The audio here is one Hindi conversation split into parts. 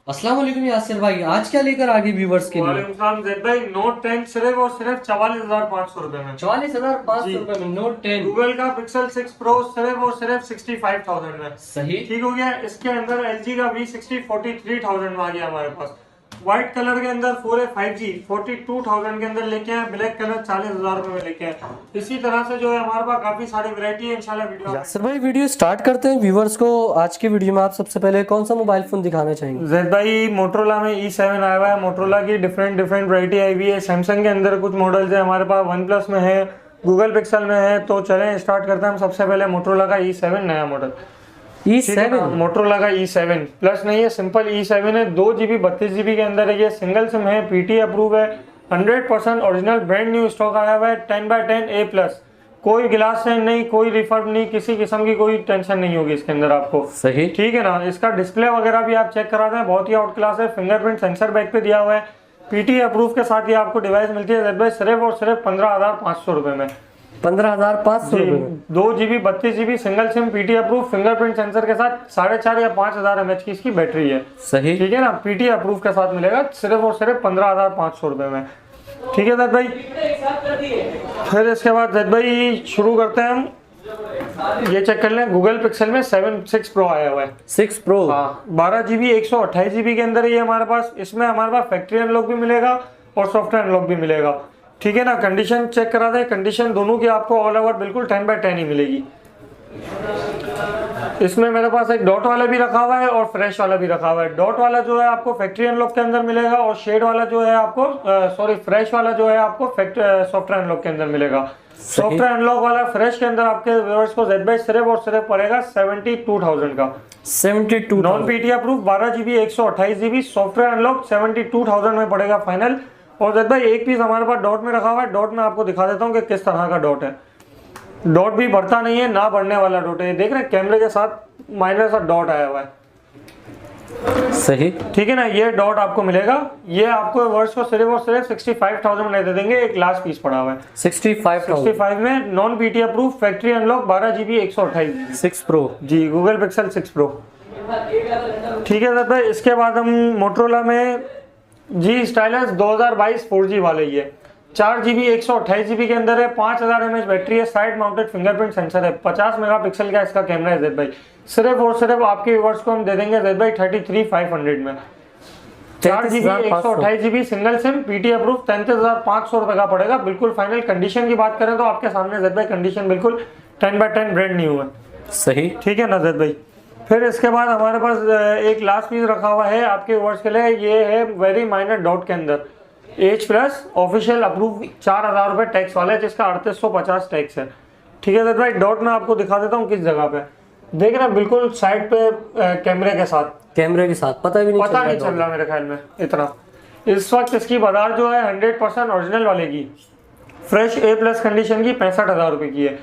अस्सलाम वालेकुम यासिर भाई, आज क्या लेकर आगे व्यूवर्स के लिए? वालेकुम सलाम जैद भाई। नोट 10 सिर्फ और सिर्फ 44,500 रुपए में। 44,500 जी। रुपए में नोट 10। गूगल का पिक्सल 6 प्रो सिर्फ और सिर्फ 65,000 में। सही। ठीक हो गया। इसके अंदर LG का V60 43,000 में आ गया हमारे पास। व्हाइट कलर के अंदर पूरे 5G 42,000 के अंदर लेके आए। ब्लैक कलर 40,000 रुपए में लेके आए। इसी तरह से जो है हमारे पास काफी सारी वैरायटी है। इंशाल्लाह वीडियो यासिर भाई, वीडियो स्टार्ट करते हैं। व्यूवर्स को आज की वीडियो में आप सबसे पहले कौन सा मोबाइल फोन दिखाना चाहेंगे? जैद भाई, मोटरोला में E7 आया हुआ है। मोटरोला की डिफरेंट डिफरेंट वैरायटी आई हुई है। सैमसंग के अंदर कुछ मॉडल्स है हमारे पास, वन प्लस में है, गूगल पिक्सल में है। तो चलें स्टार्ट करते हैं हम सबसे पहले मोटरोला का E7 नया मॉडल। E7 मोटरोला का E7 प्लस नहीं है, सिंपल E7 है। 2 GB 32 GB के अंदर है। ये सिंगल सिम है, PT अप्रूव है, 100% ओरिजिनल ब्रांड न्यू स्टॉक आया हुआ है। 10/10 A+, कोई गिलास से नहीं, कोई रिफर्ब नहीं, किसी किस्म की कोई टेंशन नहीं होगी इसके अंदर आपको। सही। ठीक है ना। इसका डिस्प्ले वगैरह भी आप चेक करा दें, बहुत ही आउट क्लास है। फिंगरप्रिंट सेंसर बैक पे दिया हुआ है। PT अप्रूव के साथ ये आपको डिवाइस मिलती है जैद भाई सिर्फ और सिर्फ 15,500 रुपए में। 15,500 रुपए में 2 GB 32 GB single SIM, PT approve, fingerprint sensor के साथ 4,500 या 5,000 mAh की इसकी बैटरी है। सही। ठीक है ना। PT अप्रूव के साथ मिलेगा सिर्फ और सिर्फ 15,500 रुपए में। ठीक है जैद भाई। फिर इसके बाद जैद भाई शुरू करते हैं हम। ये चेक कर लें, गूगल पिक्सल में 6 प्रो आया हुआ है। 6 प्रो। हाँ, 12 GB 128 GB के अंदर ये हमारे पास। इसमें हमारे पास फैक्ट्री अनलॉक भी मिलेगा और सॉफ्टवेयर अनलॉक भी मिलेगा। ठीक है ना। कंडीशन चेक करा दें, कंडीशन दोनों की आपको ऑल ओवर बिल्कुल 10/10 ही मिलेगी। इसमें मेरे पास एक डॉट वाला भी रखा हुआ है और फ्रेश वाला भी रखा हुआ है। डॉट वाला जो है आपको फैक्ट्री अनलॉक के अंदर मिलेगा और शेड वाला जो है आपको फ्रेश वाला जो है आपको सॉफ्टवेयर अनलॉक के अंदर मिलेगा। सॉफ्टवेयर अनलॉक वाला फ्रेश के अंदर आपके व्यूअर्स को जेड बाई सिर्फ और सिर्फ पड़ेगा 72,000 का। 72 non PT approve 12 GB 128 GB software unlock 72,000 में पड़ेगा फाइनल। और जेड भाई एक पीस हमारे पास डॉट में रखा हुआ है। डॉट में आपको दिखा देता हूँ कि किस तरह का डॉट है। डॉट भी बढ़ता नहीं है ना बढ़ने वाला डॉट है। देख रहे हैं कैमरे के साथ माइनर सा डॉट आया हुआ है। सही। ठीक है ना। ये डॉट आपको मिलेगा। ये आपको वर्ष को सिर्फ और सिर्फ 65,000 में दे देंगे। एक लास्ट पीस पड़ा हुआ है 65 में। Non PT approve factory unlock 12 GB 128 6 pro. जी, गूगल पिक्सल 6 प्रो। ठीक है सर। इसके बाद हम मोटरोला में G स्टाइलस 2022 4G वाले ही है। 4 GB 128 GB के अंदर है। 5,000 mAh बैटरी है। साइड माउंटेड फिंगरप्रिंट सेंसर है। 50 मेगापिक्सल का इसका कैमरा है जेड भाई। सिर्फ और सिर्फ आपके व्यूअर्स को हम दे देंगे जेड भाई 33,500 में। 4 GB 128 GB single SIM, PT approve 33,500 रुपए का पड़ेगा बिल्कुल फाइनल। कंडीशन की बात करें तो आपके सामने जेड भाई कंडीशन बिल्कुल 10/10 ब्रांड न्यू है। सही। ठीक है ना जेड भाई। फिर इसके बाद हमारे पास एक लास्ट पीस रखा हुआ है आपके व्यूअर्स के लिए। ये है वेरी माइनर डॉट के अंदर H+ ऑफिशियल अप्रूव 4,000 रुपए टैक्स वाला है, जिसका 3850 टैक्स है। ठीक है भाई। डॉट में आपको दिखा देता हूँ किस जगह पे। देख रहे हैं बिल्कुल साइड पे कैमरे के साथ। कैमरे के साथ पता नहीं चल रहा मेरे ख्याल में इतना। इस वक्त इसकी बाजार जो है 100% ओरिजिनल वाले की फ्रेश A+ कंडीशन की 65,000 रुपए की है।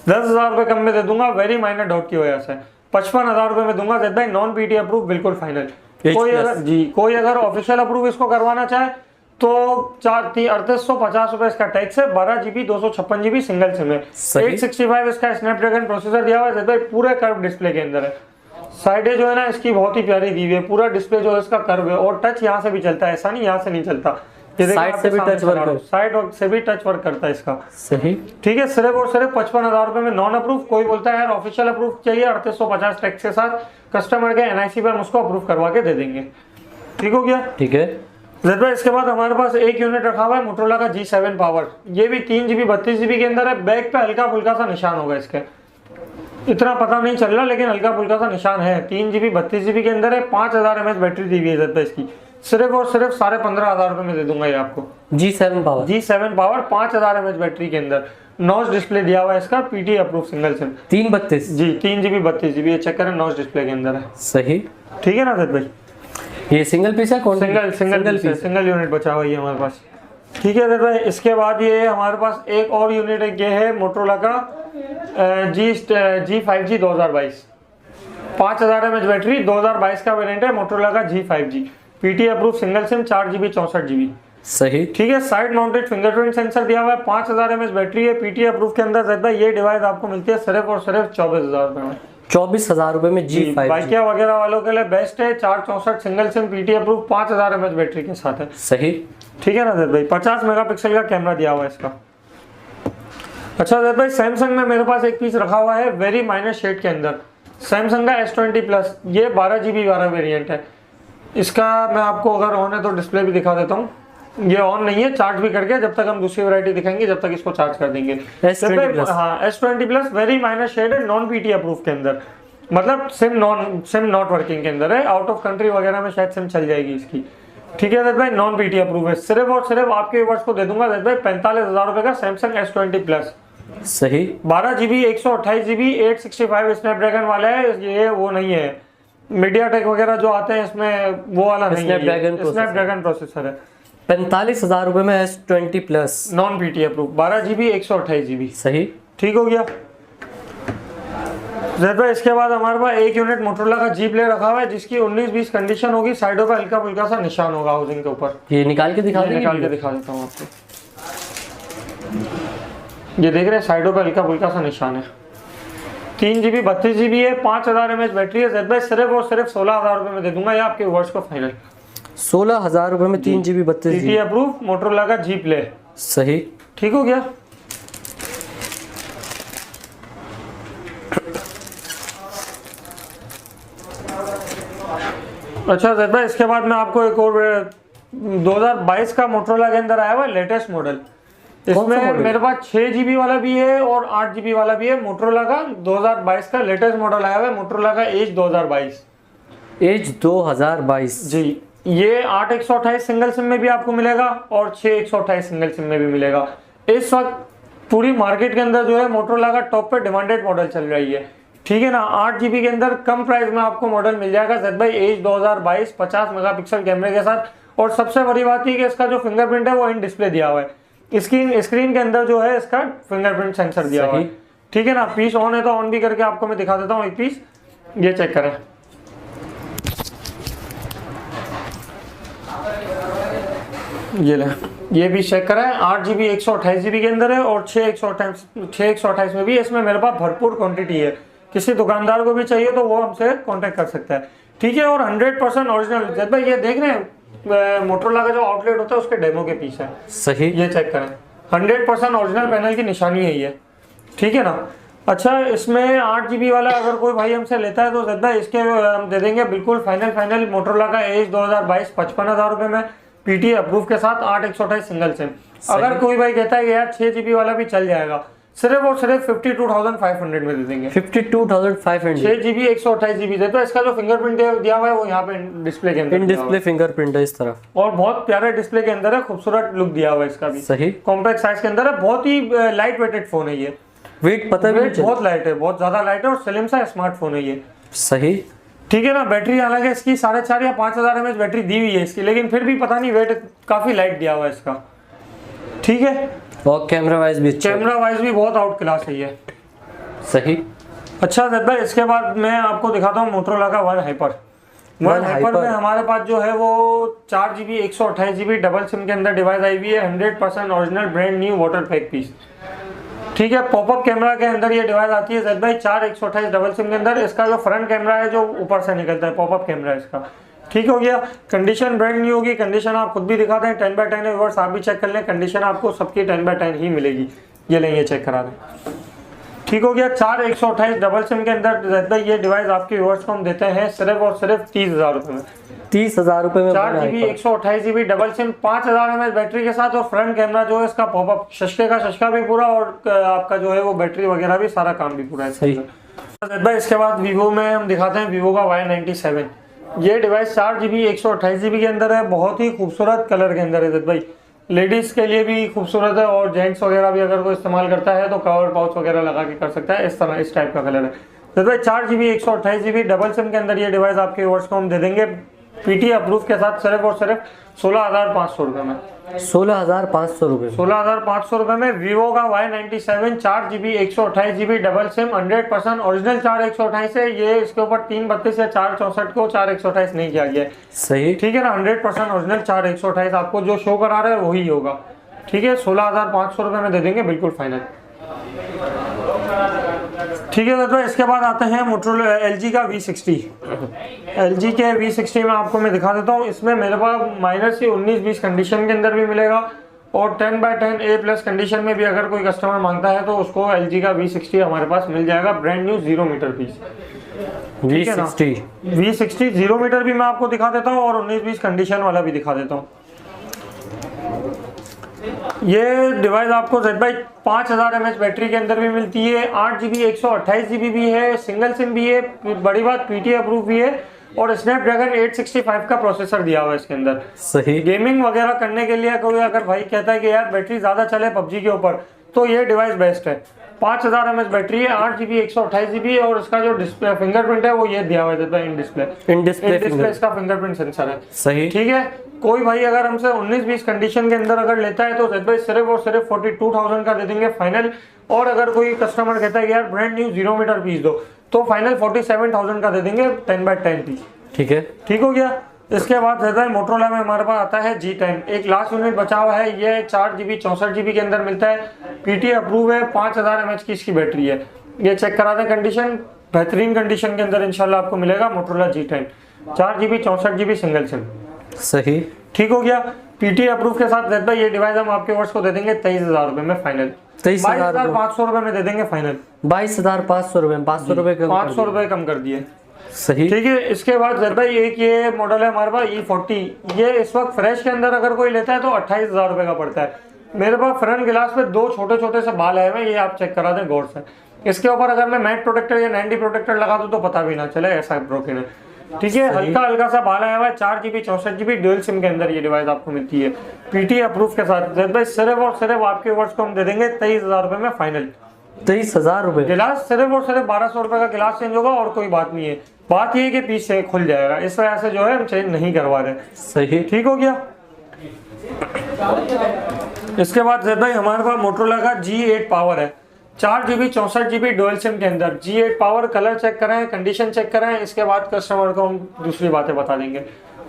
10,000 रुपए कम में दे दूंगा वेरी माइनर डॉट की वजह से। 55,000 रुपए में दूंगा जेड भाई नॉन PT अप्रूव बिल्कुल फाइनल। कोई अगर ऑफिशियल अप्रूव इसको करवाना चाहे तो 3850 रुपए इसका टैक्स है। 12 GB 256 GB सिंगल सिम है। 865 इसका स्नैपड्रैगन प्रोसेसर दिया हुआ है जेड भाई। पूरे कर्व डिस्प्ले के अंदर है। साइडें जो है ना इसकी बहुत ही प्यारी दी हुई है। पूरा डिस्प्ले जो है इसका कर्व है और टच यहाँ से भी चलता है, ऐसा नहीं यहाँ से नहीं चलता। साइड से भी टच वर्क, साइड से भी टच वर्क करता है इसका। सही। ठीक है। सिर्फ और सिर्फ 55,000 रुपए में नॉन अप्रूव। कोई बोलता है यार ऑफिशियल अप्रूव चाहिए 3850 टैक्स के साथ, कस्टमर के NIC पर हम उसको अप्रूव करवा के दे देंगे। ठीक हो गया। ठीक है। इसके बाद हमारे पास एक यूनिट रखा हुआ है मोटरोला का G7 पावर। ये भी 3 GB 32 GB के अंदर है। बैक पे हल्का फुल्का सा निशान होगा इसके, इतना पता नहीं चल रहा लेकिन हल्का फुल्का सा निशान है। 3 GB 32 GB के अंदर है। 5,000 mAh बैटरी दी हुई है इसकी। सिर्फ और सिर्फ 15,500 रुपए में दे दूंगा ये आपको। G7 पावर 5,000 mAh बैटरी के अंदर। नॉच डिस्प्ले दिया हुआ है इसका। PT अप्रूव सिंगल सिम 332 जी। 3 GB 32 GB ये चेक करें नॉच डिस्प्ले के अंदर है। सही। ठीक है ना सर भाई। ये सिंगल पीस है कौन? सिंगल यूनिट बचा हुआ है हमारे पास। ठीक है सर भाई। इसके बाद ये हमारे पास एक और यूनिट ये है मोटरोला का G5G 2022। 5,000 mAh बैटरी 2022 का वेरिएंट है मोटरोला का G5G। PT approve single SIM 4 GB 64 GB। सही। ठीक है। साइड माउंटेड फिंगरप्रिंट सेंसर दिया हुआ है। 5,000 mAh बैटरी है। PT अप्रूव के अंदर ये डिवाइस आपको मिलती है सिर्फ और सिर्फ 24,000 रुपए में। 24,000 रुपए में G5 बाइकिया वगैरह वालों के लिए बेस्ट है। 464 single SIM PT approve 5000 mAh battery के साथ है। सही। ठीक है ना जैद भाई, 50 मेगापिक्सल का कैमरा दिया हुआ है इसका। अच्छा जैद भाई, सैमसंग में मेरे पास एक पीस रखा हुआ है वेरी माइनर शेड के अंदर, सैमसंग का S20 प्लस। ये 12GB वाला वेरिएंट है इसका। मैं आपको अगर ऑन है तो डिस्प्ले भी दिखा देता हूँ। ये ऑन नहीं है, चार्ज भी करके जब तक हम दूसरी वैरायटी दिखाएंगे जब तक इसको चार्ज कर देंगे। हाँ S20 plus very minor shade है, नॉन पीटी अप्रूव के अंदर, मतलब सिम नॉट वर्किंग के अंदर है। आउट ऑफ कंट्री वगैरह में शायद सिम चल जाएगी इसकी। ठीक है जैद भाई, नॉन पीटी अप्रूव है। सिर्फ और सिर्फ आपके व्यूअर्स को दे दूंगा जैद भाई 45,000 रुपए का सैमसंग S20 प्लस। सही। 12GB 128GB 865 स्नैपड्रैगन वाला है ये, वो नहीं है मीडियाटेक वगैरह जो आते हैं इसमें, वो वाला नहीं है, स्नैपड्रैगन प्रोसेसर है। 45,000 रुपए में S20 plus non PT approve 12GB 128GB। सही। ठीक हो गया जैद भाई। इसके बाद हमारे पास एक यूनिट मोटरोला का जी प्ले रखा हुआ है जिसकी 19-20 कंडीशन होगी। साइडों पे हल्का फुल्का सा निशान होगा हाउसिंग के ऊपर। ये निकाल के दिखा दिखा देता हूँ आपको। ये देख रहे हैं साइडों पे हल्का फुल्का सा निशान है। 3GB 32GB है, 5000 mAh बैटरी है जैद भाई। सिर्फ और सिर्फ 16,000 रुपए में दे दूंगा ये आपके व्यूअर्स को फाइनल। 16,000 रुपए में 3GB 32GB अप्रूव मोटरोला का जी प्ले। सही। ठीक हो गया। अच्छा जैद भाई, इसके बाद मैं आपको एक और 2022 का मोटरोला के अंदर आया हुआ लेटेस्ट मॉडल। इसमें मेरे पास 6GB वाला भी है और 8GB वाला भी है। मोटरोला का 2022 का लेटेस्ट मॉडल आया हुआ है, मोटरोला का एज 2022। एज 2022 जी। ये 8/128 सिंगल सिम में भी आपको मिलेगा और 6/128 सिंगल सिम में भी मिलेगा। इस वक्त पूरी मार्केट के अंदर जो है मोटरोला का टॉप पे डिमांडेड मॉडल चल रही है। ठीक है ना। 8GB के अंदर कम प्राइस में आपको मॉडल मिल जाएगा जैद भाई। एज 2022, 50 मेगापिक्सल कैमरे के साथ। और सबसे बड़ी बात है कि इसका जो फिंगरप्रिंट है वो इन डिस्प्ले दिया हुआ है। स्क्रीन के अंदर जो है इसका फिंगरप्रिंट सेंसर दिया हुआ है। ठीक है ना। पीस ऑन है तो ऑन भी करके आपको मैं दिखा देता हूँ एक पीस। ये चेक करें, ये ले, ये भी चेक करें। 8GB 128GB के अंदर है और 6/128 में भी। इसमें मेरे पास भरपूर क्वांटिटी है, किसी दुकानदार को भी चाहिए तो वो हमसे कांटेक्ट कर सकता है। ठीक है। और 100% ओरिजिनल जैद भाई, ये देख रहे हैं मोटरोला का जो आउटलेट होता है उसके डेमो के पीस है। सही। ये चेक करें, 100% ओरिजिनल पैनल की निशानी है ये। ठीक है ना। अच्छा, इसमें 8GB वाला अगर कोई भाई हमसे लेता है तो जैद भाई इसके हम दे देंगे बिल्कुल फाइनल मोटरोला का एज 2022 55,000 रुपए में पीटी अप्रूव के साथ 8/128 सिंगल सिम। अगर कोई भाई कहता है कि यार 6GB वाला भी चल जाएगा, सिर्फ और सिर्फ 52,500 में दे देंगे। 52,500 6GB 128GB देते हैं। इसका जो फिंगरप्रिंट दिया हुआ है वो यहाँ पे डिस्प्ले के अंदर, इन डिस्प्ले फिंगरप्रिंट है इस तरफ और बहुत प्यारे डिस्प्ले के अंदर है। खूबसूरत लुक दिया हुआ है इसका भी। सही। कॉम्पैक्ट साइज के अंदर है, बहुत ही लाइट वेटेड फोन है ये। वेट पता भी नहीं, बहुत लाइट है, बहुत ज्यादा लाइट है और स्लिम सा स्मार्टफोन है ये। सही। ठीक है ना। बैटरी हालांकि इसकी 4.5 या 5,000 mAh बैटरी दी हुई है इसकी, लेकिन फिर भी पता नहीं वेट काफी लाइट दिया हुआ है इसका। ठीक है। और कैमरा वाइज भी बहुत आउट क्लास है ये। सही। अच्छा जैद भाई, इसके बाद मैं आपको दिखाता हूँ मोटरोला का वन हाइपर में हमारे पास जो है वो 4GB 128GB डबल सिम के अंदर डिवाइस आई हुई है। 100% original brand new water pack piece. ठीक है। पॉपअप कैमरा के अंदर ये डिवाइस आती है जैद भाई। 4/128 डबल सिम के अंदर इसका जो फ्रंट कैमरा है जो ऊपर से निकलता है, पॉपअप कैमरा है इसका। ठीक हो गया। कंडीशन ब्रांड न्यू होगी। कंडीशन आप खुद भी दिखा दें, 10/10 है व्यूअर्स, आप भी चेक कर लें। कंडीशन आपको सबकी 10/10 ही मिलेगी। ये लेंगे चेक करा दें। ठीक हो गया। 4/128 डबल सिम के अंदर जैद भाई ये डिवाइस आपके व्यूअर्स को हम देते हैं सिर्फ और सिर्फ 30,000 रुपए में। 30,000 रुपए में 4GB 128GB double SIM 5000 mAh battery के साथ। और फ्रंट कैमरा जो है इसका पॉपअप शशका भी पूरा, और आपका जो है वो बैटरी वगैरह भी सारा काम भी पूरा है। सही। भाई इसके बाद वीवो में हम दिखाते हैं वीवो का Y97। ये डिवाइस 4GB 128GB के अंदर है। बहुत ही खूबसूरत कलर के अंदर है जैद भाई। लेडीज के लिए भी खूबसूरत है और जेंट्स वगैरह भी अगर कोई इस्तेमाल करता है तो कवर पाउच वगैरह लगा के कर सकता है। इस टाइप का कलर है जैद भाई। 4GB 128GB डबल सिम के अंदर ये डिवाइस आपके व्यूअर्स को हम दे देंगे पीटी अप्रूव के साथ सिर्फ और सिर्फ 16,500 रुपए में। 16,500 रुपए 16,500 रुपए में वीवो का Y97 4GB 128GB double SIM 100% original 4/128 है ये। इसके ऊपर 332 या 464 को 4/128 नहीं किया गया है। सही। ठीक है ना। 100% ओरिजिनल 4/128 आपको जो शो करा रहा है वही होगा। ठीक है। 16,500 रुपए में दे देंगे बिल्कुल फाइनल। ठीक है दोस्तों, इसके बाद आते हैं मोटरोला LG का V60। LG के V60 में आपको मैं दिखा देता हूँ। इसमें मेरे पास माइनस से 19-20 कंडीशन के अंदर भी मिलेगा और 10/10 A+ कंडीशन में भी अगर कोई कस्टमर मांगता है तो उसको LG का V60 हमारे पास मिल जाएगा, brand new 0 metre piece. V60 0 metre भी मैं आपको दिखा देता हूँ और 19-20 कंडीशन वाला भी दिखा देता हूँ। ये डिवाइस आपको Z/by 5000 mAh बैटरी के अंदर भी मिलती है, 8GB 128GB भी है, सिंगल सिम भी है, बड़ी बात PTA अप्रूव भी है और स्नैपड्रैगन 865 का प्रोसेसर दिया हुआ है इसके अंदर। सही। गेमिंग वगैरह करने के लिए कोई अगर भाई कहता है कि यार बैटरी ज़्यादा चले PUBG के ऊपर, तो ये डिवाइस बेस्ट है। 5000 mAh बैटरी है, 8GB 128GB और इसका जो डिस्प्ले फिंगरप्रिंट है वो ये दिया हुआ है इन डिस्प्ले इसका फिंगरप्रिंट सेंसर है। सही। ठीक है, कोई भाई अगर हमसे 19-20 कंडीशन के अंदर अगर लेता है तो Z/by सिर्फ और सिर्फ 42,000 का दे देंगे फाइनल। और अगर कोई कस्टमर कहता है कि यार ब्रांड न्यू 0 मीटर पीस दो, तो फाइनल 47,000 का दे देंगे 10/10 पीस। ठीक है, ठीक हो गया। इसके बाद Z/by मोटरोला में हमारे पास आता है G10, एक लास्ट यूनिट बचा हुआ है। ये 4GB 64GB के अंदर मिलता है, PTA अप्रूव है, 5000 mAh की इसकी बैटरी है। ये चेक करा दें कंडीशन, बेहतरीन कंडीशन के अंदर इंशाल्लाह आपको मिलेगा Motorola G10, 4GB 64GB single SIM. सही। ठीक हो गया। PTA अप्रूव के साथ Z/by ये डिवाइस हम आपके वर्ष को दे देंगे 23,000 रुपए में फाइनल। 22,500 रुपए में दे देंगे फाइनल। 22,500 रुपए, 500 रुपए कम, 500 रुपए कम कर दिए। सही। ठीक है, इसके बाद Z/by एक ये मॉडल है हमारे पास E40। ये इस वक्त फ्रेश के अंदर अगर कोई लेता है तो 28,000 रुपए का पड़ता है। मेरे पास फ्रंट गिलास पे 2 छोटे छोटे से बाल आए हुए हैं, ये आप चेक करा दें गौर से। इसके ऊपर अगर मैं मैट प्रोटेक्टर या 90 प्रोटेक्टर लगा दूं तो पता भी ना चले, ऐसा ब्रोकन है। ठीक है, हल्का हल्का सा बाल आया हुआ है, 4GB 64GB ड्यूल सिम के अंदर ये डिवाइस आपको मिलती है PTA अप्रूव के साथ। Z/by सिर्फ और सिर्फ आपके वर्ष को हम दे देंगे 23,000 रुपए में फाइनल। 23,000 रुपए। गिलास सिर्फ और सिर्फ 1200 रुपए का गिलास चेंज होगा और कोई बात नहीं है। बात ये है कि पीस से खुल जाएगा, इस वजह से जो है हम चेंज नहीं करवा रहे। सही। ठीक हो गया। इसके बाद Z/by हमारे पास मोटरोला का G8 पावर है, 4GB 64GB डुअल सिम के अंदर। G8 पावर, कलर चेक कराएं, कंडीशन चेक कराएं, इसके बाद कस्टमर को हम दूसरी बातें बता देंगे।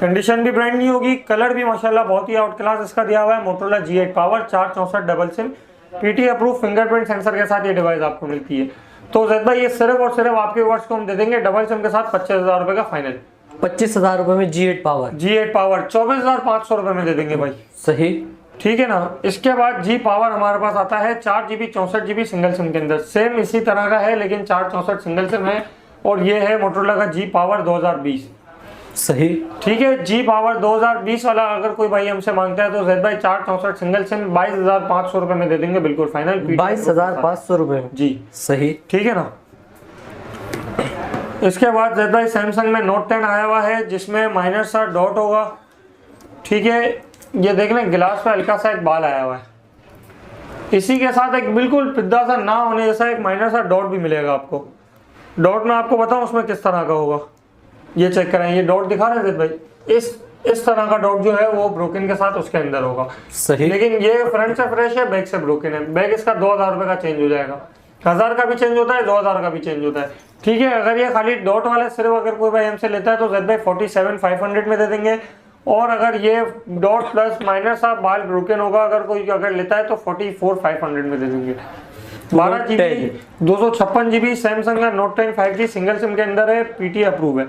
कंडीशन भी ब्रांड न्यू होगी, कलर भी माशाल्लाह बहुत ही आउट क्लास इसका दिया हुआ है। Motorola G8 power 464 double SIM, PTA approve fingerprint sensor के साथ ये डिवाइस आपको मिलती है। तो Z/by ये सिर्फ और सिर्फ आपके वर्ष को हम दे देंगे डबल सिम के साथ 25,000 रुपए का फाइनल। 25,000 रुपए में G8 पावर। G8 पावर 24,500 रुपए में दे देंगे भाई। सही। ठीक है ना। इसके बाद G पावर हमारे पास आता है 4GB 64GB सिंगल सिम के अंदर, सेम इसी तरह का है लेकिन 464 सिंगल सिम है और ये है मोटरोला का G पावर 2020। सही। ठीक है, G पावर 2020 वाला अगर कोई भाई हमसे मांगता है तो Z/by 464 सिंगल सिम 22,500 रुपए में दे देंगे बिल्कुल फाइनल। 22,500 रुपए जी। सही। ठीक है ना। इसके बाद Z/by सैमसंग में Note 10 आया हुआ है जिसमें माइनर सा डॉट होगा। ठीक है, ये देख लें गिलास पे हल्का सा एक बाल आया हुआ है, इसी के साथ एक बिल्कुल पिद्दा सा ना होने जैसा एक माइनर सा डॉट भी मिलेगा आपको। डॉट में आपको बताऊं उसमें किस तरह का होगा, ये चेक करें, ये डॉट दिखा रहे थे भाई, इस तरह का डॉट जो है वो ब्रोकन के साथ उसके अंदर होगा। सही। लेकिन ये फ्रंट से फ्रेश है, बैक से ब्रोकन है। बैक इसका 2,000 रुपए का चेंज हो जाएगा, 1000 का भी चेंज होता है, 2,000 का भी चेंज होता है। ठीक है, अगर ये खाली डॉट वाले सिर्फ अगर कोई भाई हमसे लेता है तो Z/by 47,500 में दे देंगे। और अगर ये डॉट प्लस माइनर सा बाल ब्रोकन होगा अगर कोई अगर लेता है तो 44,500 में दे देंगे। 12GB 256GB सैमसंग का Note 10 5G सिंगल सिम के अंदर है, PTA अप्रूव है।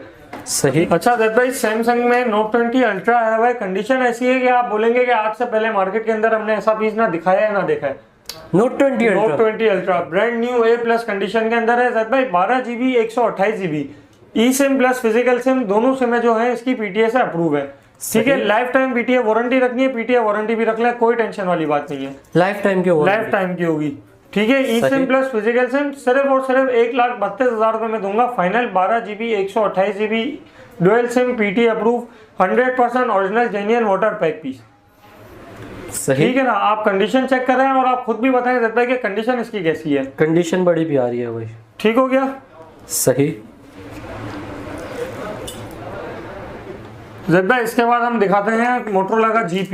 सही। अच्छा Z/by सैमसंग में Note 20 अल्ट्रा आया हुआ है। कंडीशन ऐसी है कि आप बोलेंगे कि आज से पहले मार्केट के अंदर हमने ऐसा पीस ना दिखाया है ना देखा है। Note 20 ultra brand new A+ condition के अंदर है। Z/by 12GB 128GB ई सिम प्लस फिजिकल सिम दोनों सिम जो है इसकी PTA से अप्रूव है। ठीक है, लाइफ टाइम PTA वारंटी रखनी है, PTA वारंटी भी रख ले, कोई टेंशन वाली बात नहीं है, लाइफ टाइम की होगी। ठीक है, e SIM plus physical SIM सिर्फ और सिर्फ 1,32,000 रुपए में दूंगा final. 12GB 128GB dual SIM PTA approve 100% original genuine water pack piece. सही। ठीक है ना, आप कंडीशन चेक कर रहे हैं और आप खुद भी बताएं Z/by कि कंडीशन इसकी कैसी है। कंडीशन बड़ी प्यारी है भाई। ठीक हो गया। सही। Z/by इसके बाद हम दिखाते हैं मोटरोला का G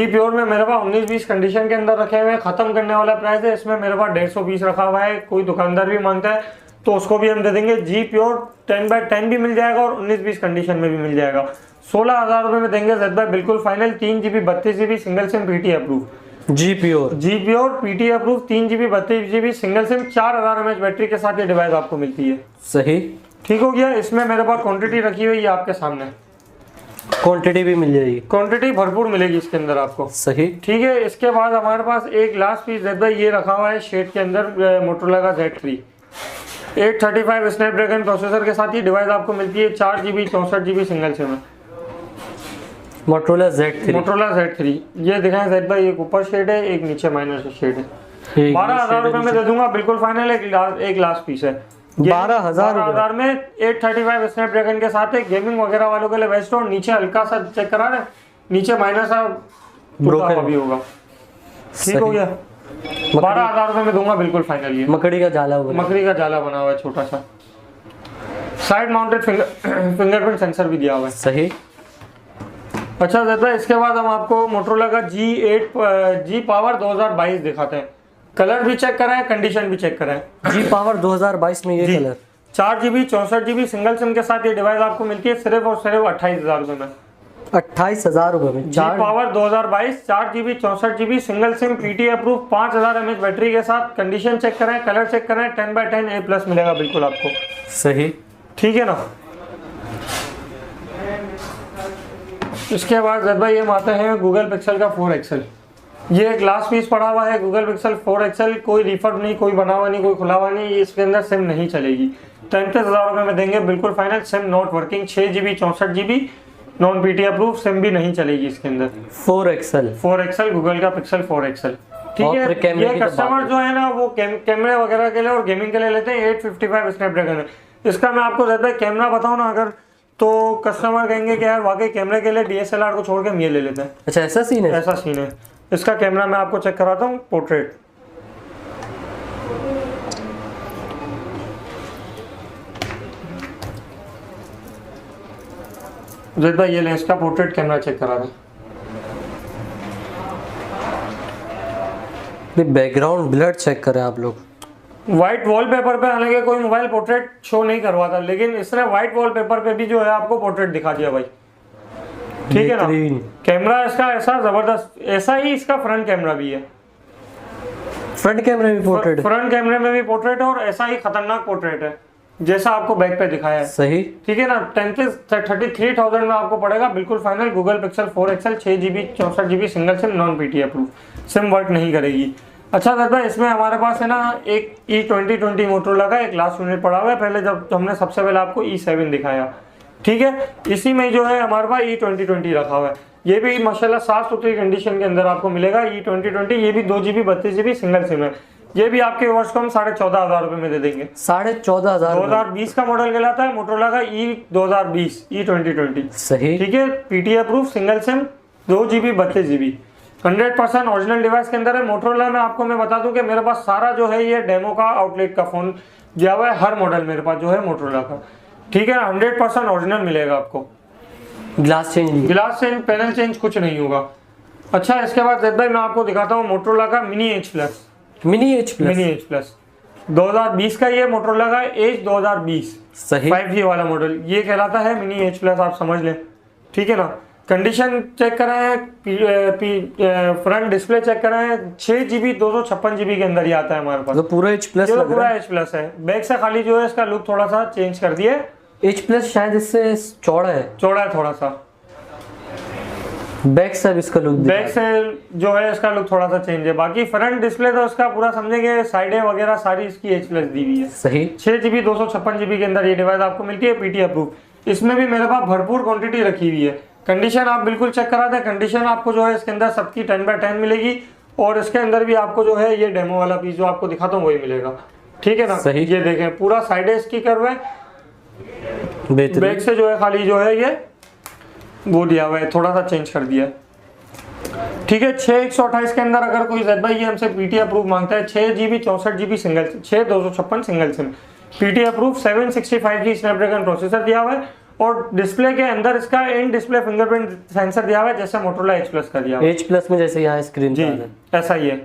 प्योर में मेरे पास 19-20 कंडीशन के अंदर रखे हुए हैं, खत्म करने वाला प्राइस है। इसमें मेरे पास 150 पीस रखा हुआ है, कोई दुकानदार भी मांगता है तो उसको भी हम दे देंगे। G प्योर 10/10 भी मिल जाएगा और 19-20 कंडीशन में भी मिल जाएगा। 16,000 रुपए में देंगे Z/by बिल्कुल final. 3GB 32GB single sim PTA approve. जी pure PT approve 3 GB 32 GB single sim 4000 mAh battery के साथ ये डिवाइस आपको मिलती है। सही। ठीक हो गया। इसमें मेरे पास क्वांटिटी रखी हुई है आपके सामने, क्वांटिटी भी मिल जाएगी, क्वांटिटी भरपूर मिलेगी इसके अंदर आपको। सही। ठीक है। इसके बाद हमारे पास एक लास्ट पीस भाई ये रखा हुआ है शेड के अंदर, मोटोरोला का Z3 835 स्नैपड्रैगन प्रोसेसर के साथ ये डिवाइस आपको मिलती है। 4 GB 64 GB सिंगल सिम है, मोटोरोला Z3। ये दिखाएं Z भाई, एक ऊपर शेड है, एक नीचे माइनर से शेड है। 12,000 रुपए में दे दूंगा बिल्कुल फाइनल। एक लास्ट पीस है 12,000 में 835 स्नैपड्रैगन के साथ है। गेमिंग वगैरह वालों के लिए बेस्ट हो। नीचे हल्का सा चेक करा रहे, नीचे माइनर सा ब्रोकन भी होगा। ठीक हो गया। 12,000 रुपए में दूंगा बिल्कुल फाइनल। ये मकड़ी का जाला बना हुआ है छोटा सा, साइड माउंटेड फिंगरप्रिंट सेंसर भी दिया हुआ है। सही। अच्छा दादा, इसके बाद हम आपको मोटोरोला का G पावर 2022 दिखाते हैं। कलर भी चेक कराएं, कंडीशन भी चेक कराएं। G पावर 2022 में ये colour 4 GB 64 GB single SIM के साथ ये डिवाइस आपको मिलती है सिर्फ और सिर्फ 28,000 रुपए में। 28,000 रुपए में G power 2022 4 GB 64 GB single SIM PT approve 5000 mAh battery के साथ। कंडीशन चेक कराएं, कलर चेक कराएं, 10/10 A+ मिलेगा बिल्कुल आपको। सही। ठीक है ना। इसके बाद जब भाई हम आते हैं गूगल पिक्सल का 4 XL। ये एक लास्ट पीस पड़ा हुआ है गूगल पिक्सल 4 XL। कोई रिफर्ड नहीं, कोई बना हुआ नहीं, कोई खुला हुआ नहीं। इसके अंदर सिम नहीं चलेगी। 33,000 रुपए में देंगे बिल्कुल final. SIM not working, 6 GB 64 GB non PT approve, SIM भी नहीं चलेगी इसके अंदर। 4 XL गूगल का पिक्सल 4 XL। ठीक और है। कैमरे ये की तो कस्टमर बात जो है ना वो कैमरे वगैरह के लिए और गेमिंग के लिए लेते हैं। 855 स्नैपड्रैगन है इसका। मैं आपको ज्यादा कैमरा बताऊं ना अगर, तो कस्टमर कहेंगे कि यार वाकई कैमरे के लिए DSLR को छोड़ के हम ये ले लेते हैं। अच्छा, ऐसा सीन है? ऐसा सीन है। इसका कैमरा मैं आपको चेक कराता हूँ, पोर्ट्रेट। जिद भाई ये लेंस का पोर्ट्रेट कैमरा चेक करा रहे हैं। बैकग्राउंड ब्लर चेक करें आप लोग। व्हाइट वॉलपेपर पे हालांकि कोई मोबाइल पोर्ट्रेट शो नहीं करवाता, लेकिन इसने व्हाइट वॉलपेपर पे भी जो है आपको पोर्ट्रेट दिखा दिया भाई। ठीक है ना। कैमरा इसका ऐसा जबरदस्त, ऐसा ही इसका फ्रंट कैमरा भी है। फ्रंट कैमरे में पोर्ट्रेट, फ्रंट कैमरे में भी पोर्ट्रेट है और ऐसा ही खतरनाक पोर्ट्रेट है जैसा आपको बैक पे दिखाया है। सही। ठीक है ना। 33,000 में आपको पड़ेगा बिल्कुल final. Google pixel 4 XL 6 GB 64 GB single SIM non PT approve, SIM work नहीं करेगी। अच्छा दादा, इसमें हमारे पास है ना एक E2020 मोटोरोला का एक लास्ट यूनिट पड़ा हुआ है। पहले जब हमने सबसे पहले आपको E7 दिखाया, ठीक है, इसी में जो है हमारे पास E2020 रखा हुआ है। ये भी माशाल्लाह साफ सुथरी कंडीशन के अंदर आपको मिलेगा E2020। ये भी 2 GB 32 GB सिंगल सिम है। ये भी आपके वर्ष को हम 14,500 रुपए में दे देंगे। 14,500। 2020 का मॉडल कहलाता है मोटोरोला का E2020 E2020। सही। ठीक है। PT approve single SIM 2 GB 32 GB 100% original device के अंदर है। मोटोरोला में आपको मैं बता दूं कि मेरे पास सारा जो है ये डेमो का आउटलेट का फोन दिया हुआ है। हर मॉडल मेरे पास जो है मोटोरोला का। ठीक है। 100% ओरिजिनल मिलेगा आपको। ग्लास चेंज, पैनल चेंज कुछ नहीं होगा। अच्छा, इसके बाद जैद भाई मैं आपको दिखाता हूँ मोटोरोला का मिनी H प्लस 2020 का। ये मोटोरोला का H 2020 सही 5G वाला मॉडल ये कहलाता है मिनी H प्लस, आप समझ लें। ठीक है ना। कंडीशन चेक कराएं, फ्रंट डिस्प्ले चेक कराएं। 6 GB 256 GB के अंदर ही आता है हमारे पास। तो पूरा H प्लस लग रहा है। H प्लस है। बैक से खाली जो है इसका लुक थोड़ा सा चेंज कर दिया। H प्लस शायद इससे चौड़ा है थोड़ा सा। बैक से इसका लुक, बैक से जो है इसका लुक थोड़ा सा चेंज है। बाकी फ्रंट डिस्प्ले तो इसका पूरा समझेंगे, साइडें वगैरह सारी इसकी H प्लस दी हुई है। सही। 6 GB 256 GB के अंदर ये डिवाइस आपको मिलती है पीटी अप्रूव। इसमें भी मेरे पास भरपूर क्वांटिटी रखी हुई है। कंडीशन आप बिल्कुल चेक करा दें। कंडीशन आपको जो है इसके अंदर सबकी 10/10 मिलेगी और इसके अंदर भी आपको जो है ये डेमो वाला पीस जो आपको दिखाता हूँ वही मिलेगा। ठीक है ना। सही। ये देखें पूरा साइडें इसकी कर्व है। बैक से जो है खाली जो है ये वो दिया हुआ है, थोड़ा सा चेंज कर दिया है। ठीक है। 6/128 के अंदर अगर कोई ज़ेड भाई ये हमसे पीटी अप्रूव मांगता है, 6 GB 64 GB single, 6/256 single SIM PT approve, 765G Snapdragon processor दिया हुआ है और डिस्प्ले के अंदर इसका इन डिस्प्ले फिंगरप्रिंट सेंसर दिया हुआ है जैसे मोटोरोला H प्लस का दिया हुआ है। H प्लस में जैसे यहाँ स्क्रीन पे ऐसा ही है।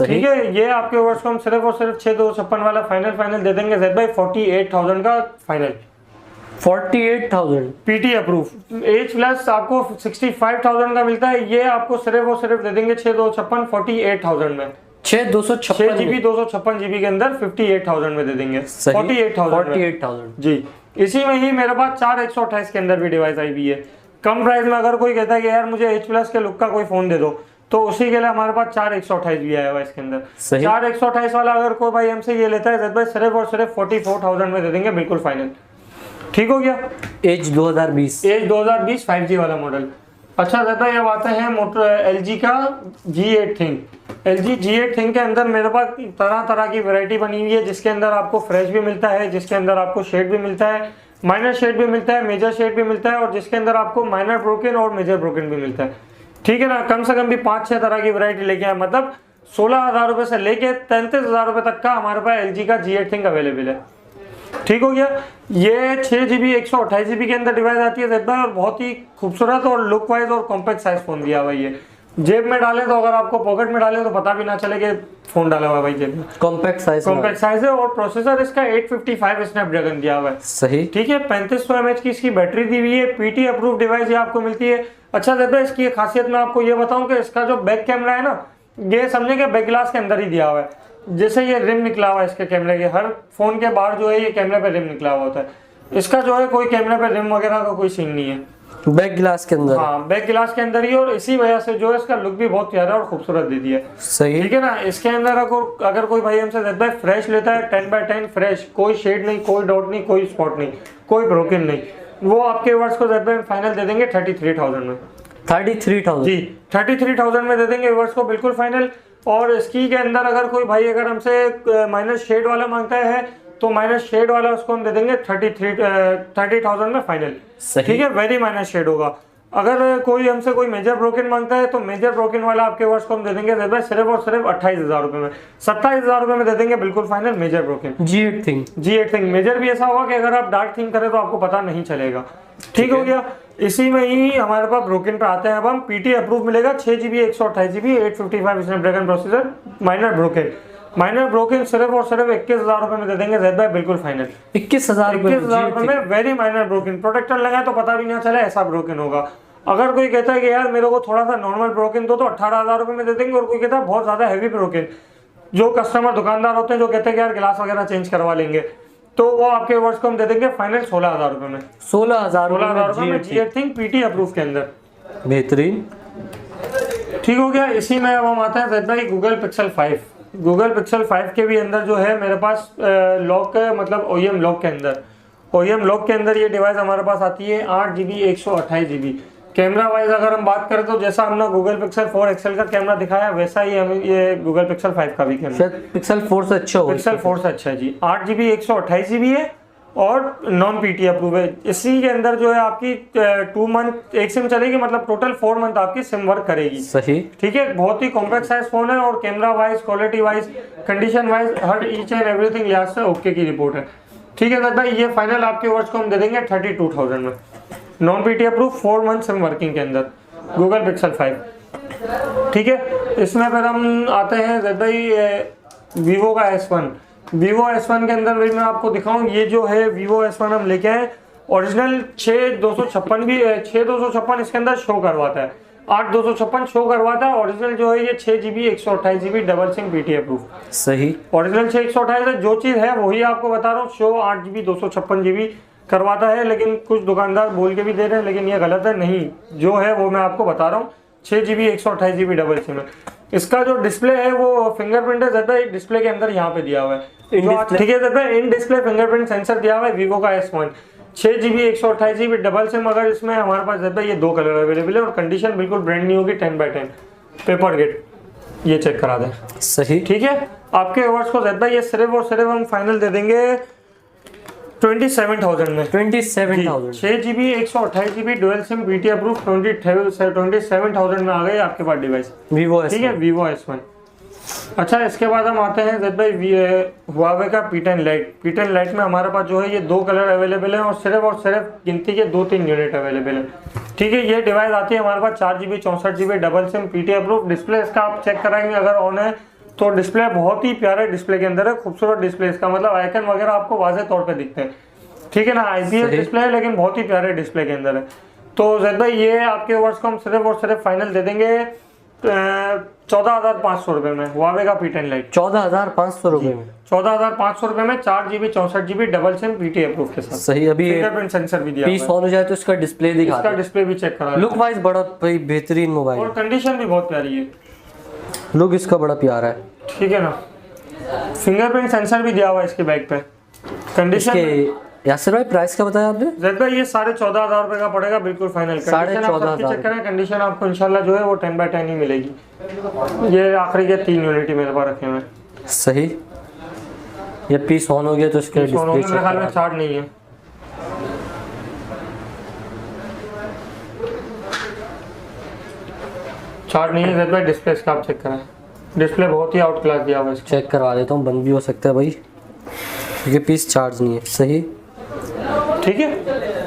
ठीक है। ये आपके वर्ष को हम सिर्फ और सिर्फ 6/256 वाला फाइनल दे देंगे ज़ेड भाई 48,000 का final. 48,000। PT approve. H plus आपको 65,000 का मिलता है, ये आपको सिर्फ और सिर्फ दे देंगे 6256 48,000 में। 6 GB 256 GB के अंदर 58,000 में दे देंगे। 48,000 जी। इसी में ही मेरे पास 4 128 के अंदर भी डिवाइस आई हुई है। कम प्राइस में अगर कोई कहता है कि यार मुझे एच प्लस के लुक का कोई फोन दे दो, तो उसी के लिए हमारे पास 4 128 भी आया हुआ है इसके अंदर। 4 128 वाला अगर कोई भाई हमसे ये लेता है भाई सिर्फ और सिर्फ 44,000 में दे देंगे, बिल्कुल फाइनल। ठीक हो गया। एज 2020 5G वाला मॉडल। अच्छा रहता है। अब आते हैं मोटर LG का G8 thing. LG G8 thing के अंदर मेरे पास तरह तरह की वैरायटी बनी हुई है, जिसके अंदर आपको फ्रेश भी मिलता है, जिसके अंदर आपको शेड भी मिलता है, माइनर शेड भी मिलता है, मेजर शेड भी मिलता है, और जिसके अंदर आपको माइनर ब्रोकन और मेजर ब्रोकन भी मिलता है। ठीक है ना। कम से कम भी 5-6 तरह की वैरायटी लेके आए, मतलब 16,000 रुपए से लेके 33,000 रुपए तक का हमारे पास LG का G8 थिंग अवेलेबल है। ठीक हो गया। ये 6GB 128GB के अंदर डिवाइस आती है Z भाई, और बहुत ही खूबसूरत और लुक वाइज और कॉम्पैक्ट साइज फोन दिया हुआ है। जेब में डाले तो अगर आपको पॉकेट में डाले तो पता भी ना चले कि फोन डाला हुआ है भाई जेब में। कॉम्पैक्ट साइज है, और प्रोसेसर इसका 855 स्नैपड्रैगन दिया हुआ है। सही। ठीक है। 3500 mAh की इसकी बैटरी दी हुई है। पीटी अप्रूव डिवाइस ये आपको मिलती है। अच्छा रहता है। इसकी एक खासियत मैं आपको ये बताऊं कि इसका जो बैक कैमरा है ना, ये समझे कि बैक ग्लास के अंदर ही दिया हुआ है। जैसे ये रिम निकला हुआ है इसके कैमरे के, हर फोन के बाहर जो है ये कैमरे पे रिम निकला हुआ होता है। इसका जो है कोई कैमरे पे रिम वगैरह का कोई सीन नहीं है, बैक ग्लास के अंदर। हाँ, बैक ग्लास के अंदर ही, और इसी वजह से जो है इसका लुक भी बहुत प्यारा और खूबसूरत दे दिया है। सही। ठीक है ना। इसके अंदर अगर कोई भाई हमसे भाई फ्रेश लेता है 10x10 फ्रेश, कोई शेड नहीं, कोई डॉट नहीं, कोई स्पॉट नहीं, कोई ब्रोकन नहीं, वो आपके वर्ड्स को फाइनल दे देंगे 33,000 में। 33,000 जी, 33,000 में दे देंगे वर्ड्स को बिल्कुल फाइनल। और इसकी के अंदर अगर कोई भाई अगर हमसे माइनस शेड वाला मांगता है, तो माइनस शेड वाला उसको हम दे देंगे 30,000 में फाइनल। ठीक है। वेरी माइनस शेड होगा। अगर कोई हमसे कोई मेजर ब्रोकन मांगता है, तो मेजर ब्रोकन वाला आपके वर्ड्स को हम दे देंगे सिर्फ और सिर्फ 28,000 रुपए में। 27,000 रुपए में दे देंगे बिल्कुल final major broken. G8 thing major भी ऐसा होगा कि अगर आप डार्क थिंग करें तो आपको पता नहीं चलेगा। ठीक हो गया। इसी में ही हमारे पास ब्रोकन पे आते हैं। अब हम पीटी अप्रूव मिलेगा 6GB 128GB 855 Snapdragon processor, minor broken सिर्फ और सिर्फ 21,000 रुपए में दे देंगे Z भाई, बिल्कुल फाइनल। 21,000 रुपए में वेरी माइनर ब्रोकन, प्रोटेक्टर लगा तो पता भी नहीं चले ऐसा ब्रोकन होगा। अगर कोई कहता है कि यार मेरे को थोड़ा सा नॉर्मल ब्रोकन दो, तो 18,000 रुपए में दे देंगे। और कोई कहता है बहुत ज्यादा हैवी ब्रोकन, जो कस्टमर दुकानदार होते हैं जो कहते हैं कि यार गिलास वगैरह चेंज करवा लेंगे, तो वो आपके वर्ड्स को हम दे देंगे फाइनल 16,000 रुपए में। 16,000 रुपए में G8 थिंग पीटी अप्रूव के अंदर। बेहतरीन। ठीक हो गया। इसी में अब हम आते हैं भाई गूगल पिक्सल 5। गूगल पिक्सल 5 के भी अंदर जो है मेरे पास लॉक मतलब OEM लॉक के अंदर ये डिवाइस हमारे पास आती है 8GB 128GB। कैमरा वाइज अगर हम बात करें तो जैसा हमने गूगल पिक्सल 4 XL का कैमरा दिखाया, वैसा ही हमें ये गूगल पिक्सल 5 का भी कैमरा पिक्सल 4 से अच्छा होगा। पिक्सल 4 से अच्छा है जी। 8GB 128GB है और नॉन पीटी अप्रूव है। इसी के अंदर जो है आपकी 2 मंथ एक सिम चलेगी, मतलब टोटल 4 मंथ आपकी सिम वर्क करेगी। सही। ठीक है। बहुत ही कॉम्पैक्ट साइज फोन है, और camera wise, quality wise, condition wise, her each and everything लिहाज से ओके की रिपोर्ट है। ठीक है भाई। ये फाइनल आपके वर्ड्स को हम दे देंगे 32,000 में, non PT approve 4 month SIM working के अंदर गूगल पिक्सल 5। ठीक है। इसमें फिर हम आते हैं भाई वीवो का S1 के अंदर भाई मैं आपको दिखाऊं। ये जो है वीवो S1 हम लेके आए, ओरिजिनल 6256 भी 6256 इसके अंदर शो करवाता है, 8256 शो करवाता है। ओरिजिनल जो है ये 6GB 128GB double SIM PT approve. सही। ओरिजिनल 6/128 है। जो चीज़ है वही आपको बता रहा हूँ। शो 8GB 256GB करवाता है, लेकिन कुछ दुकानदार बोल के भी दे रहे हैं, लेकिन ये गलत है। नहीं, जो है वो मैं आपको बता रहा हूँ। 6GB 128GB डबल सिम है। इसका जो डिस्प्ले है वो फिंगरप्रिंट है ज़्यादा डिस्प्ले के अंदर यहाँ पे दिया हुआ है। ठीक है ज़्यादा इन डिस्प्ले फिंगरप्रिंट सेंसर दिया हुआ है वीवो का S1 6GB 128GB double SIM. अगर इसमें हमारे पास ज़्यादा ये 2 कलर अवेलेबल है, और कंडीशन बिल्कुल ब्रांड न्यू होगी 10/10 पेपर गेट, ये चेक करा दें। सही। ठीक है। आपके वर्ड्स को ज़्यादा ये सिर्फ और सिर्फ हम फाइनल दे देंगे 27,000 में। 27,000 6GB 128GB dual SIM PT approve 27,000 में आ गए आपके पास डिवाइस वीवो। ठीक है। Vivo S1। अच्छा, इसके बाद हम आते हैं जद भाई हुआवे का P10 लाइट में हमारे पास जो है ये 2 कलर अवेलेबल है, और सिर्फ गिनती के 2-3 यूनिट अवेलेबल है। ठीक है। ये डिवाइस आती है हमारे पास 4GB 64GB double SIM PT approve. Display इसका आप चेक कराएंगे अगर ऑन है तो डिस्प्ले बहुत ही प्यारे डिस्प्ले के अंदर है, खूबसूरत डिस्प्ले। इसका मतलब आइकन वगैरह आपको वाज़ेह तौर पे दिखते हैं। ठीक है ना, IPS सही। डिस्प्ले है लेकिन बहुत ही प्यारे डिस्प्ले के अंदर है। तो जैद भाई ये आपके वर्ष को हम सिर्फ और सिर्फ फाइनल दे देंगे 14,500 रुपये में, Huawei का P10 Lite। 14,500 रुपए में। 14,500 रुपये में 4GB 64GB double SIM PT approve के साथ। सही। अभी फिंगरप्रिंट सेंसर भी दिया पीस हुआ है। ऑन हो जाए तो इसका डिस्प्ले दिखा इसका दो। डिस्प्ले भी चेक करा लुक वाइज बड़ा भाई बेहतरीन मोबाइल, और कंडीशन भी बहुत प्यारी है, लुक इसका बड़ा प्यारा है। ठीक है ना। फिंगरप्रिंट सेंसर भी दिया हुआ है इसके बैक पे। कंडीशन इसके यासिर भाई प्राइस क्या बताया आपने? जैद भाई ये 14,500 रुपये का पड़ेगा, बिल्कुल फाइनल। 14,500 चेक करें, कंडीशन आपको इंशाल्लाह जो है वो 10/10 ही मिलेगी। ये आखिरी के 3 यूनिट मेरे पास रखे हुए हैं। सही। ये पीस ऑन हो गया तो इसके डिस्प्ले मेरे चेक ख्याल में करा। चार्ज नहीं है। चार्ज नहीं है जैद भाई, डिस्प्ले इसका आप चेक करें, डिस्प्ले बहुत ही आउट क्लास दिया हुआ है इसका। चेक करवा देता हूँ, बंद भी हो सकता है भाई, ये पीस चार्ज नहीं है। सही। ठीक है,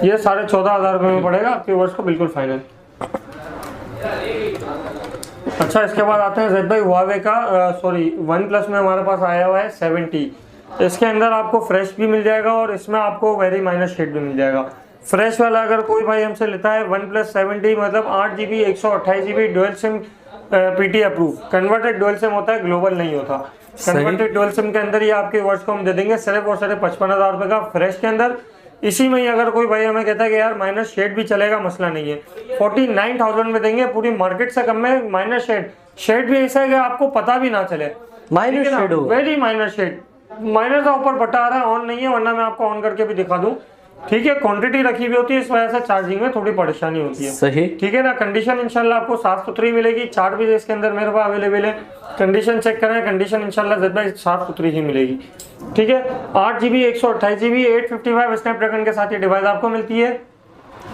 ये 14,500 रुपये में पड़ेगा आपके वर्ष को, बिल्कुल फाइनल। अच्छा, इसके बाद आते हैं जैद भाई Huawei का सॉरी वन प्लस में हमारे पास आया हुआ है 70। इसके अंदर आपको फ्रेश भी मिल जाएगा और इसमें आपको वेरी माइनर शेड भी मिल जाएगा। फ्रेश वाला अगर कोई भाई हमसे लेता है वन प्लस 70 मतलब 8GB 128GB dual SIM PT approve, converted dual SIM होता है, ग्लोबल नहीं होता। कन्वर्टेड डुअल सिम के अंदर ये आपके वर्ष को हम दे देंगे सिर्फ और सिर्फ 55,000 रुपये का फ्रेश के अंदर। इसी में ही अगर कोई भाई हमें कहता है कि यार माइनर शेड भी चलेगा, मसला नहीं है, 49,000 में देंगे, पूरी मार्केट से कम में माइनर शेड भी ऐसा है कि आपको पता भी ना चले। माइनर शेड हो, वेरी माइनर शेड, माइनर का ऊपर बटा आ रहा है, ऑन नहीं है, वरना मैं आपको ऑन करके भी दिखा दूं। ठीक है, क्वांटिटी रखी हुई होती है, इस वजह से चार्जिंग में थोड़ी परेशानी होती है। सही। ठीक है ना। कंडीशन इंशाल्लाह आपको साफ सुथरी मिलेगी, चार्ट भी इसके अंदर मेरे पास अवेलेबल है। कंडीशन चेक करें, कंडीशन इंशाल्लाह जैद भाई साफ सुथरी ही मिलेगी। ठीक है, 8GB 128GB 855 स्नैपड्रैगन के साथ ये डिवाइस आपको मिलती है।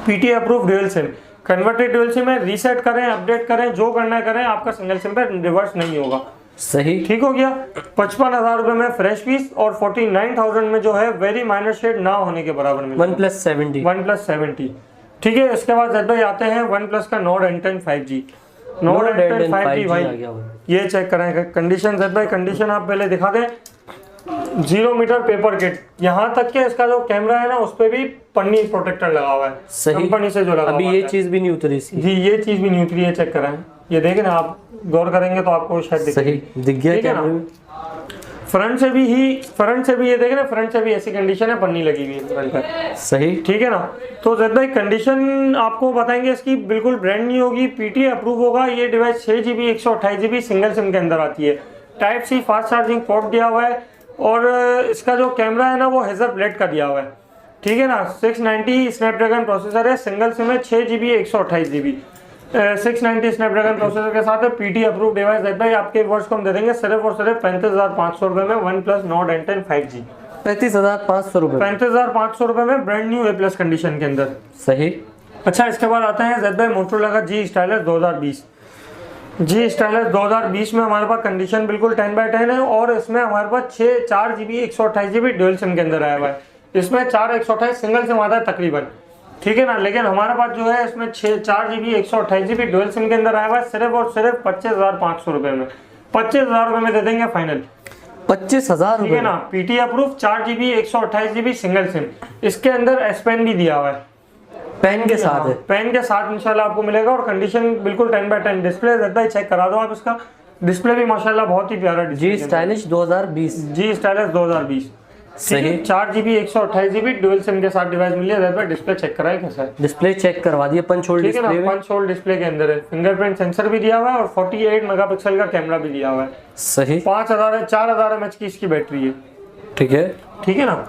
PT approve dual SIM, converted dual SIM है, रीसेट करें, अपडेट करें, जो करना है करें, आपका सिंगल सिम पे रिवर्स नहीं होगा। सही। ठीक हो गया। 55,000 रुपये में फ्रेश पीस और 49,000 में जो है वेरी माइनर शेड ना होने के बराबर में वन प्लस 70। ठीक है, इसके बाद जैद भाई आते हैं वन प्लस का Nord N10 5G। Nord N10 5G भाई ये चेक करें कंडीशन जैद भाई, कंडीशन आप पहले दिखा दें। 0 मीटर पेपर किट, यहाँ तक के इसका जो कैमरा है ना उस पे भी पन्नी प्रोटेक्टर लगा हुआ है, कंपनी से जो लगा अभी हुआ ये है। चीज भी नहीं उतरी इसकी। जी, ये चीज भी नहीं उतरी है, चेक करें, ये देखें ना, आप गौर करेंगे तो आपको शायद सही दिख गया कैमरे में। फ्रंट से भी ये देखें ना, फ्रंट से भी ऐसी कंडीशन है, पन्नी लगी हुई है मोबाइल पर। सही। ठीक है ना। तो जैद भाई कंडीशन आपको बताएंगे इसकी, बिल्कुल ब्रांड नहीं होगी, PT अप्रूव होगा। ये device 6GB 128GB single SIM के अंदर आती है। Type C fast charging port दिया हुआ है और इसका जो कैमरा है ना वो हेजर ब्लेड का दिया हुआ है। ठीक है ना। 690 स्नैपड्रैगन प्रोसेसर है, सिंगल सिम है, 6GB 128GB 690 स्नैपड्रैगन प्रोसेसर के साथ है। PT अप्रूव डिवाइस जैद भाई आपके वर्ष को हम दे देंगे सिर्फ और सिर्फ 35,500 रुपये में one plus Nord N10 5G। 35,500 रुपए। 35,500 रुपये में ब्रांड न्यू A+ कंडीशन के अंदर। सही। अच्छा, इसके बाद आते हैं जैद भाई मोटोरोला का G स्टाइलस 2020। G स्टाइलस 2020 में हमारे पास कंडीशन बिल्कुल 10/10 है और इसमें हमारे पास 4GB 128GB डुअल सिम के अंदर आया हुआ है। इसमें 4 128 सिंगल सिम आता है तकरीबन। ठीक है ना। लेकिन हमारे पास जो है इसमें 4GB 128GB डुअल सिम के अंदर आया हुआ है सिर्फ और सिर्फ 25,500 रुपये में। 25,000 रुपये में दे देंगे फाइनल। 25,000 ठीक है ना। PT approve 4GB 128GB single SIM, इसके अंदर S Pen भी दिया हुआ है, पेन के साथ है। पेन के साथ इंशाल्लाह आपको मिलेगा और कंडीशन बिल्कुल 10/10। डिस्प्ले जैद भाई चेक करा दो आप, इसका डिस्प्ले भी माशाल्लाह बहुत ही प्यारा G स्टाइलिश 2020। G stylish 2020। सही। 4GB 128GB डुअल सिम के साथ डिवाइस मिली है जैद भाई। डिस्प्ले चेक कराए कैसा है, डिस्प्ले चेक करवा दिए, पंच होल ठीक है ना। डिस्प्ले में। पंच होल डिस्प्ले के अंदर है, फिंगरप्रिंट सेंसर भी दिया हुआ है और 48 मेगापिक्सल का कैमरा भी दिया हुआ है। सही। 4,000 mAh की इसकी बैटरी है। ठीक है। ठीक है ना।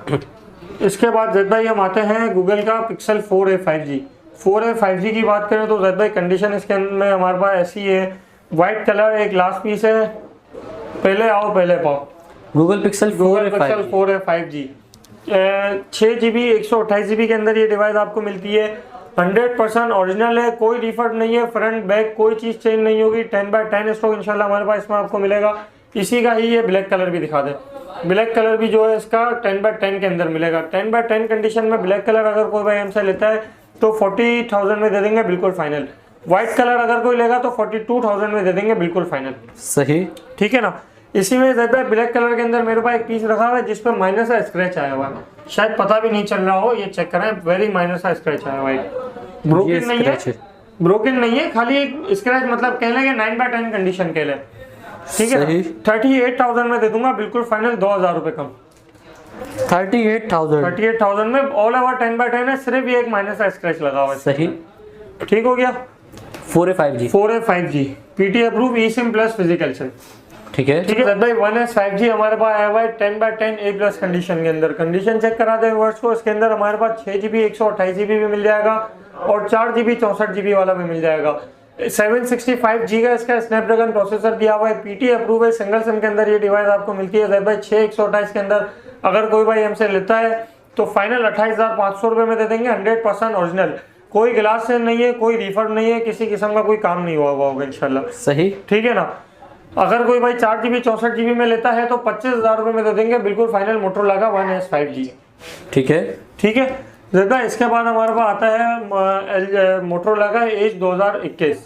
इसके बाद जैद भाई हम आते हैं गूगल का Pixel 4a 5G। 4a 5G की बात करें तो जैद भाई कंडीशन इसके अंदर में हमारे पास ऐसी है, वाइट कलर एक लास्ट पीस है, पहले आओ पहले पाओ। Google pixel 4a 5G 6GB 128GB के अंदर ये डिवाइस आपको मिलती है। 100% ओरिजिनल है, कोई रिफंड नहीं है, फ्रंट बैक कोई चीज़ चेंज नहीं होगी। 10/10 स्टॉक इंशाल्लाह हमारे पास इसमें आपको मिलेगा। इसी का ही ये ब्लैक कलर भी दिखा दे, ब्लैक कलर भी जो है इसका 10/10 के अंदर मिलेगा। 10/10 कंडीशन में ब्लैक कलर अगर कोई भाई हमसे लेता है तो 40,000 में दे देंगे बिल्कुल फाइनल। व्हाइट कलर अगर कोई लेगा तो 42,000 में दे देंगे बिल्कुल फाइनल। सही। ठीक है ना। इसी में ज़्यादा ब्लैक कलर के अंदर मेरे पास एक पीस रखा हुआ है जिस पर माइनर सा स्क्रैच आया हुआ है, शायद पता भी नहीं चल रहा हो, ये चेक करें, वेरी माइनर सा स्क्रैच आया हुआ है, ब्रोकन नहीं है, ब्रोकन नहीं है, खाली एक स्क्रैच, मतलब कह लें 9/10 कंडीशन कह लें, ठीक है। 38,000 में दे दूंगा बिल्कुल फाइनल, 2,000 रुपये कम। 38,000 में ऑल ओवर 10/10 है, सिर्फ ये एक माइनर सा स्क्रैच लगा हुआ है। सही, ठीक हो गया। 4A 5G पीटी अप्रूव ई सिम प्लस फिजिकल सिम, ठीक है। ठीक है। 1S 5G हमारे पास आया हुआ है 10/10 A+ कंडीशन के अंदर। कंडीशन चेक करा दें व्यूअर्स को, इसके अंदर हमारे पास 6GB 128GB भी मिल जाएगा और 4GB 64GB वाला भी मिल जाएगा। 765G का इसका स्नैपड्रैगन प्रोसेसर दिया हुआ है, पीटी अप्रूव है, सिंगल सिम के अंदर ये डिवाइस आपको मिलती है। भाई 6/128 के अंदर अगर कोई भाई हमसे लेता है तो फाइनल 28,500 रुपये में दे देंगे, 100% ओरिजिनल, कोई ग्लास से नहीं है, कोई रिफर्ब नहीं है, किसी किस्म का कोई काम नहीं हुआ होगा इंशाल्लाह। सही, ठीक है ना। अगर कोई भाई 4GB 64GB में लेता है तो 25,000 रुपये में दे देंगे बिल्कुल फाइनल, मोटरोला का 1S 5G, ठीक है। ठीक है। ज़्यादा इसके बाद हमारे पास आता है मोटरोला का एज 2021।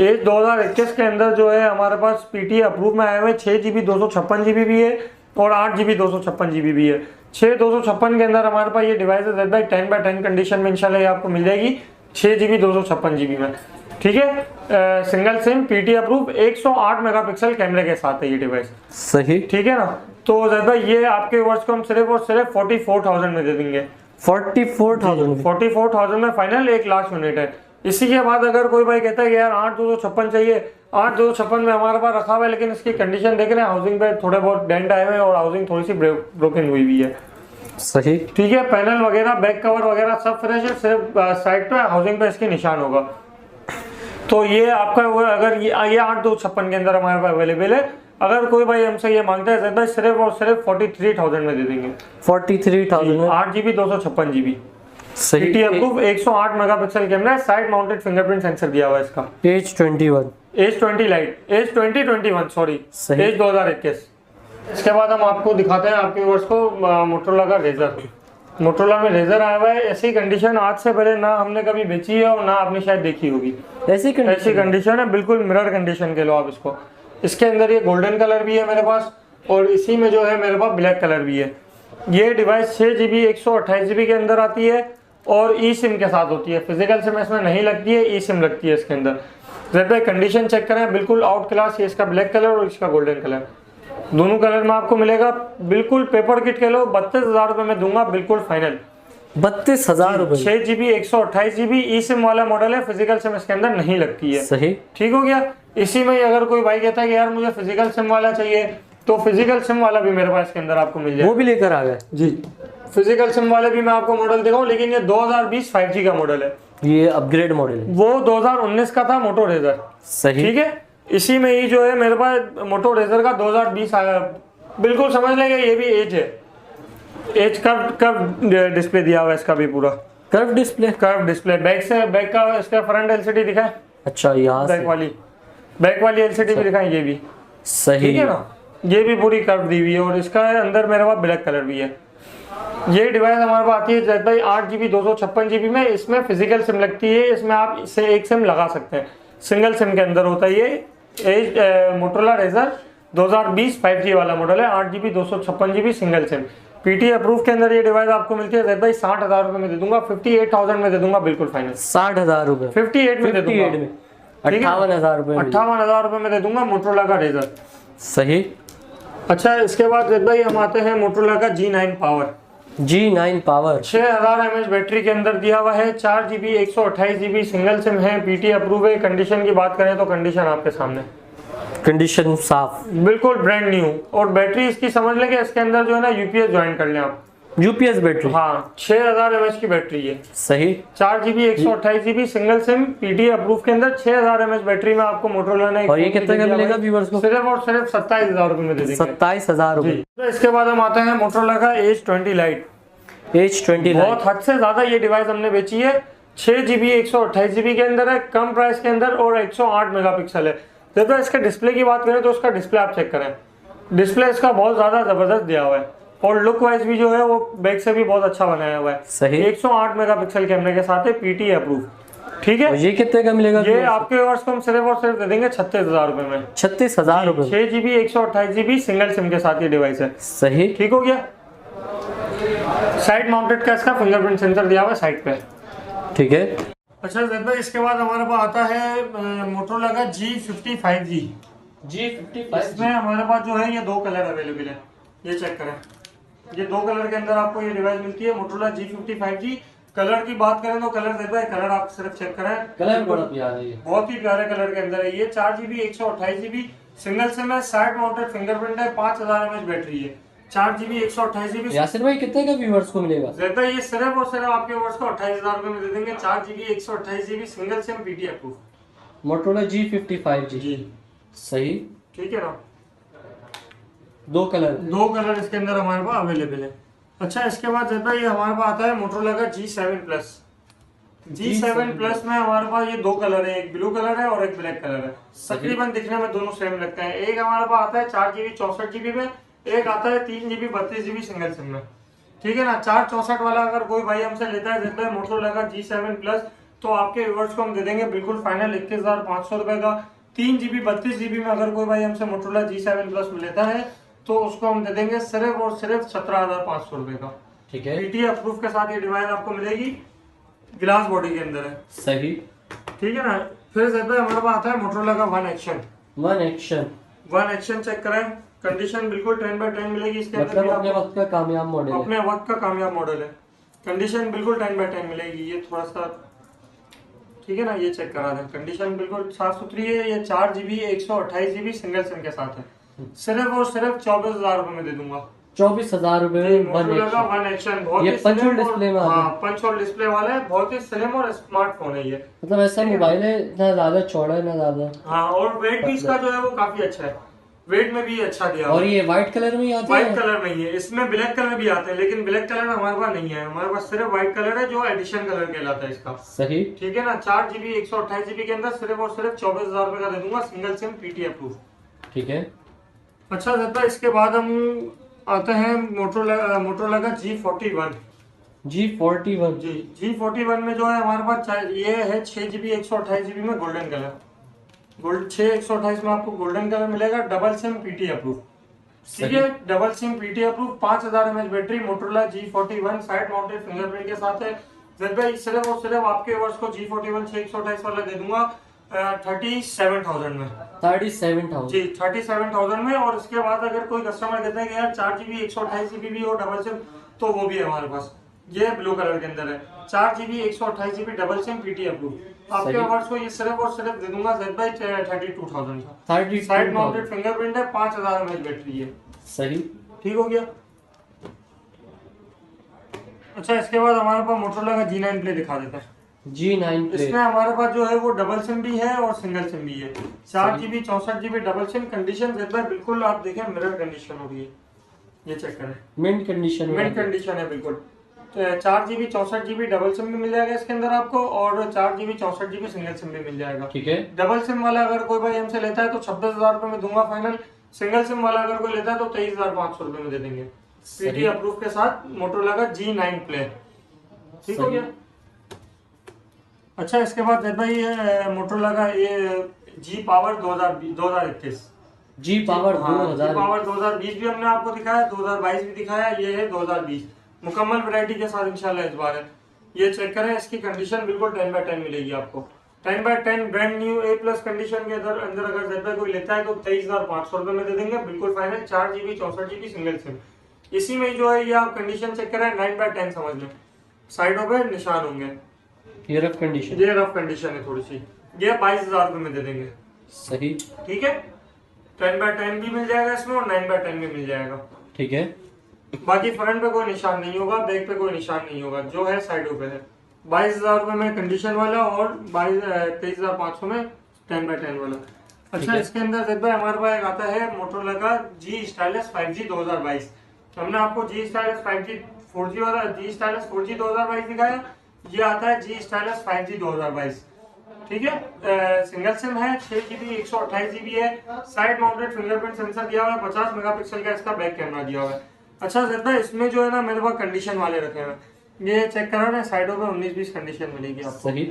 एज 2021 के अंदर जो है हमारे पास पीटी अप्रूव में आए हुए 6GB 256GB भी है और 8GB 256GB भी है। 6/256 के अंदर हमारे पास ये डिवाइस है 10/10 कंडीशन में इंशाल्लाह ये आपको मिल जाएगी 6GB 256GB में, ठीक है। Single SIM PT approve 108 megapixel कैमरे के साथ है ये डिवाइस, सही, ठीक है ना। तो ज़्यादा ये आपके वर्ड्स को हम सिर्फ और सिर्फ 44,000 में दे देंगे। 44,000 में फाइनल, एक लास्ट यूनिट है। इसी के बाद अगर कोई भाई कहता है कि यार 8/256 चाहिए, 8/256 में हमारे पास रखा हुआ है, लेकिन इसकी कंडीशन देख रहे हैं, हाउसिंग पे थोड़े बहुत डेंट आए हुए हैं और हाउसिंग थोड़ी सी ब्रोकन हुई भी है, सही, ठीक है। पैनल वगैरह, बैक कवर वगैरह सब फ्रेश है, सिर्फ साइड पे हाउसिंग पे इसके निशान होगा। तो ये आपका अगर ये 8/256 के अंदर हमारे पास अवेलेबल है। अगर कोई भाई हमसे ये मांगता है भाई सिर्फ और सिर्फ 43,000 में दे देंगे। 43,000 में 8GB 256GB, सही। PT approve 108 megapixel camera, side mounted fingerprint sensor दिया हुआ है इसका। Edge 21 Edge 20 Lite, Edge 2021 sorry, सही। एज 2021। इसके बाद हम आपको दिखाते हैं आपके व्यूअर्स को मोटरोला का रेजर। मोटरोला में रेजर आया हुआ है, ऐसी कंडीशन आज से पहले ना हमने कभी बेची है और ना आपने शायद देखी होगी। ऐसी कंडीशन है, बिल्कुल मिरर कंडीशन के लो आप इसको। इसके अंदर ये गोल्डन कलर भी है मेरे पास और इसी में जो है मेरे पास ब्लैक कलर भी है। ये डिवाइस 6GB 128GB के अंदर आती है और ई सिम के साथ होती है। फिजिकल सिम इसमें नहीं लगती है, ई सिम लगती है इसके अंदर। जब कंडीशन चेक करें बिल्कुल आउट क्लास, ये इसका ब्लैक कलर और इसका गोल्डन कलर, दोनों कलर में आपको मिलेगा। बिल्कुल पेपर किट के लो, 32,000 रुपये में दूंगा बिल्कुल फाइनल। 32,000 रुपये। 6GB 128GB ई सिम वाला मॉडल है, फिजिकल सिम इसके अंदर नहीं लगती है, सही, ठीक हो गया। इसी में अगर कोई भाई कहता है कि यार मुझे फिजिकल सिम वाला चाहिए तो फिजिकल सिम वाला भी मेरे पास इसके अंदर आपको मिल जाए, वो भी लेकर आ गए जी। फिजिकल सिम वाले भी मैं आपको मॉडल दिखाऊं, लेकिन ये 2020 5G का मॉडल है, ये अपग्रेड मॉडल है। वो 2019 का था मोटो रेजर, सही, ठीक है। इसी में ही जो है मेरे पास मोटो रेजर का 2020 आया, बिल्कुल समझ लेंगे ये भी एज है। एज कर्व डिस्प्ले दिया हुआ है इसका भी, पूरा कर्व डिस्प्ले। बैक से, बैक का इसका फ्रंट एलसीडी दिखाए, अच्छा, यहाँ बैक वाली एलसीडी भी दिखाएं, ये भी सही, ठीक है ना। ये भी पूरी कर्व दी हुई है और इसका अंदर मेरे पास ब्लैक कलर भी है। ये डिवाइस हमारे पास आती है जैद भाई 8GB 256GB में। इसमें फिजिकल सिम लगती है, इसमें आप इससे एक सिम लगा सकते हैं, सिंगल सिम के अंदर होता है ये। एज मोटरोला रेजर 2020 5G वाला मॉडल है, 8GB 256GB single SIM, PT approve के अंदर ये डिवाइस आपको मिलती है जैद भाई 60,000 रुपये में दे दूंगा, 58,000 में दे दूंगा बिल्कुल फाइनल। 60,000 रुपये, 58 में दे दूंगा, 58,000 रुपये, 58,000 रुपये में दे दूंगा मोटरोला का रेजर, सही। अच्छा, इसके बाद जैद भाई हम आते हैं मोटरोला का G9 power. G9 power 6000 mAh battery के अंदर दिया हुआ है, 4GB 128GB सिंगल सिम है, पीटी अप्रूव है। कंडीशन की बात करें तो कंडीशन आपके सामने, कंडीशन साफ, बिल्कुल ब्रांड न्यू। और बैटरी इसकी समझ लें कि इसके अंदर जो है ना यूपीएस ज्वाइन कर लें आप, यूपीएस बैटरी, हाँ 6000 mAh की बैटरी है, सही। 4GB 128GB single SIM, PT approve के अंदर 6000 mAh बैटरी में आपको मोटरोला ने। और ये कितने का मिलेगा व्यूअर्स को? सिर्फ और सिर्फ 27,000 रुपये में दे देंगे, 27,000 रुपये। तो इसके बाद हम आते हैं मोटरोला का एज 20 लाइट। एज 20 बहुत हद से ज्यादा ये डिवाइस हमने बेची है, 6GB 128GB के अंदर है, कम प्राइस के अंदर और 108 मेगापिक्सल है। जब इसके डिस्प्ले की बात करें तो इसका डिस्प्ले आप चेक करें, डिस्प्ले इसका बहुत ज्यादा जबरदस्त दिया हुआ है और लुक वाइज भी जो है वो बैक से भी बहुत अच्छा बनाया हुआ है, सही। 108 मेगापिक्सल कैमरे के साथ है, पीटी अप्रूव, ठीक है। और ये कितने का मिलेगा? ये आपके व्यूअर्स को हम सिर्फ और सिर्फ दे देंगे 36,000 रुपए में। 36,000 रुपए। 6 GB 128 GB सिंगल सिम के साथ ये डिवाइस है। सही, ठीक हो गया। साइड माउंटेड का इसका फिंगरप्रिंट सेंसर दिया हुआ है साइड पे। ठीक है। अच्छा ज़ैद भाई, इसके बाद हमारे पास आता है मोटरोला का G55G। इसमें हमारे पास जो है ये दो कलर अवेलेबल है, ये चेक करें। ये दो कलर के अंदर आपको ये डिवाइस मिलती है, मोटरोला G55G। कलर की बात करें तो कलर ज़ैद भाई, कलर आप सिर्फ चेक करें, कलर बड़ा प्यारा है, बहुत ही प्यारे कलर के अंदर है ये। 4 GB 128 GB सिंगल सिम है, साइड माउंटेड फिंगरप्रिंट है, 5000 mAh बैटरी है। 4 GB 128 GB। यासिर भाई कितने का व्यूअर्स को मिलेगा? ज़ैद भाई ये सिर्फ और सिर्फ आपके व्यूअर्स को 28,000 रुपए में दे देंगे। 4 GB 128 GB single SIM PTI approve Motorola G55G। जी, सही। ठीक है ना। दो कलर इसके अंदर हमारे पास अवेलेबल है। अच्छा, इसके बाद ज़ैद भाई ये हमारे पास आता है मोटरोला का G7 Plus। G7 Plus में हमारे पास ये दो कलर है, एक ब्लू कलर है और एक ब्लैक कलर है। तकरीबन दिखने में दोनों सेम लगते हैं। एक हमारे पास आता है 4 GB 64 GB में, एक आता है 3 GB 32 GB सिंगल सिम में। ठीक है ना। 464 वाला अगर कोई भाई हमसे लेता है ज़ैद भाई मोटरोला का G7 Plus, तो आपके व्यूअर्स को हम दे देंगे बिल्कुल फाइनल 21,500 रुपए का। 3 GB 32 GB में अगर कोई भाई हमसे मोटरोला G7 Plus में लेता है तो उसको हम दे देंगे सिर्फ और सिर्फ 17,500 रुपए का। ठीक है। PTI अप्रूव के साथ ये डिवाइस आपको मिलेगी, ग्लास बॉडी के अंदर है। सही, ठीक है ना। फिर ज़ैद भाई हमारे पास आता है मोटरोला का वन एक्शन। चेक करें, कंडीशन बिल्कुल 10/10 मिलेगी इसके अंदर। मतलब अपने वक्त का कामयाब मॉडल है। अपने वक्त का कामयाब मॉडल है। कंडीशन बिल्कुल 10/10 मिलेगी। ये थोड़ा सा ठीक है ना, ये चेक करा दें, कंडीशन बिल्कुल साफ सुथरी है। ये 4 GB 128 GB सिंगल सिम के साथ है। सिर्फ और सिर्फ 24,000 रुपए में दे दूंगा। 24,000 रुपए में वन एक्शन। बहुत ये ही पंच होल slim डिस्प्ले में और- आता है। हाँ, पंच होल डिस्प्ले वाला है। बहुत ही स्लिम और स्मार्टफोन है ये। मतलब ऐसा मोबाइल है, ना ज्यादा चौड़ा है ना ज्यादा। हाँ, और वेट भी इसका जो है वो काफी अच्छा है। वेट में भी अच्छा दिया और ये व्हाइट कलर में ही आता व्हाइट है। कलर नहीं है, इसमें ब्लैक कलर भी आते हैं, लेकिन ब्लैक कलर हमारे पास नहीं है। हमारे पास सिर्फ व्हाइट कलर है जो एडिशन कलर कहलाता है इसका। सही, ठीक है ना। 4 GB 128 GB के अंदर सिर्फ और सिर्फ 24,000 रुपए का दे दूंगा, सिंगल सिम PTI अप्रूव। ठीक है। अच्छा ज़ैद भाई, इसके बाद हम आते हैं मोटरोला का G41। G41 जी, G41 में जो है हमारे पास ये है 6 GB 128 GB में गोल्डन कलर। 6 128 में आपको गोल्डन कलर मिलेगा, डबल सिम PTI अप्रूव। ठीक है, double SIM PTI approve, 5000 mAh battery, Motorola G41 side mounted fingerprint के साथ है। ज़ैद भाई सिर्फ और सिर्फ आपके वर्ष को G41 6 128 वाला दे दूंगा 37,000 में। 37,000 जी, 37,000 में। और इसके बाद अगर कोई कस्टमर कहता है कि यार 4 GB 128 GB भी और डबल सिम, तो वो भी है हमारे पास। ये ब्लू कलर के अंदर है, 4 GB 128 GB double SIM PTI approve. आपके वर्ष को ये सिर्फ और सिर्फ दे दूंगा ज़ैद भाई 32,000 का। साइड माउंटेड फिंगरप्रिंट है, 5000 mAh बैटरी है। सही, ठीक हो गया। अच्छा, इसके बाद हमारे पास मोटरोला का G9 प्ले दिखा देता है। G9 play. इसमें हमारे पास जो है वो डबल सिम भी है और सिंगल सिम भी है। 4 GB 64 GB double SIM. Condition बिल्कुल आप देखें, मिरर कंडीशन हो रही है, ये चेक करें, मिंट कंडीशन में। मिंट कंडीशन है बिल्कुल। तो 4 GB 64 GB डबल सिम भी मिल जाएगा इसके अंदर आपको, और 4 GB 64 GB सिंगल सिम भी मिल जाएगा। ठीक है। डबल सिम वाला अगर कोई भाई हमसे लेता है तो 26,000 रुपए में दूंगा फाइनल। सिंगल सिम वाला अगर कोई लेता है तो 23,500 रुपए में दे देंगे, PTI अप्रूव के साथ, मोटरोला का G9 प्ले। ठीक हो गया। अच्छा, इसके बाद ज़ैद भाई मोटरोला का ये G पावर 2021। G पावर हाँ, G 2000। पावर 2020 भी हमने आपको दिखाया, 2022 भी दिखाया, ये है 2020 मुकम्मल वैरायटी के साथ इंशाल्लाह इस बार है। ये चेक करें, इसकी कंडीशन बिल्कुल 10/10 मिलेगी आपको। 10/10 ब्रांड न्यू A+ कंडीशन के अंदर अगर ज़ैद भाई कोई लेता है तो 23,500 रुपए में दे देंगे बिल्कुल final. 4 GB 64 GB single SIM. इसी में जो है ये आप कंडीशन चेक करें, 9/10 समझ लें, साइडों पे निशान होंगे। ये रफ कंडीशन। ये रफ कंडीशन है थोड़ी सी। ये 22,000 रुपए में दे देंगे। सही, ठीक है। 10/10 भी मिल जाएगा इसमें और 9/10 भी मिल जाएगा। ठीक है। बाकी फ्रंट पे कोई निशान नहीं होगा, बैक पे कोई निशान नहीं होगा, जो है साइडों पे है। 22,000 रुपए में कंडीशन वाला और 23,500 में 10/10 वाला। अच्छा, इसके अंदर ज़ैद भाई हमारे पास एक आता है मोटरोला का G Stylus 5G 2022। हमने आपको G Stylus 5G 4G वाला G Stylus 4G 2022 दिखाया। ये आता है G Stylus 5G 2022। ठीक है। सिंगल सिम है, 6 GB 128 GB है, साइड माउंटेड फिंगरप्रिंट सेंसर दिया हुआ है, 50 मेगापिक्सल का इसका बैक कैमरा दिया हुआ है। अच्छा ज़ैद भाई, इसमें जो है ना मेरे पास कंडीशन वाले रखे हुए हैं, ये चेक करो ना, साइडों पे 19-20 कंडीशन मिलेगी आपको। सही।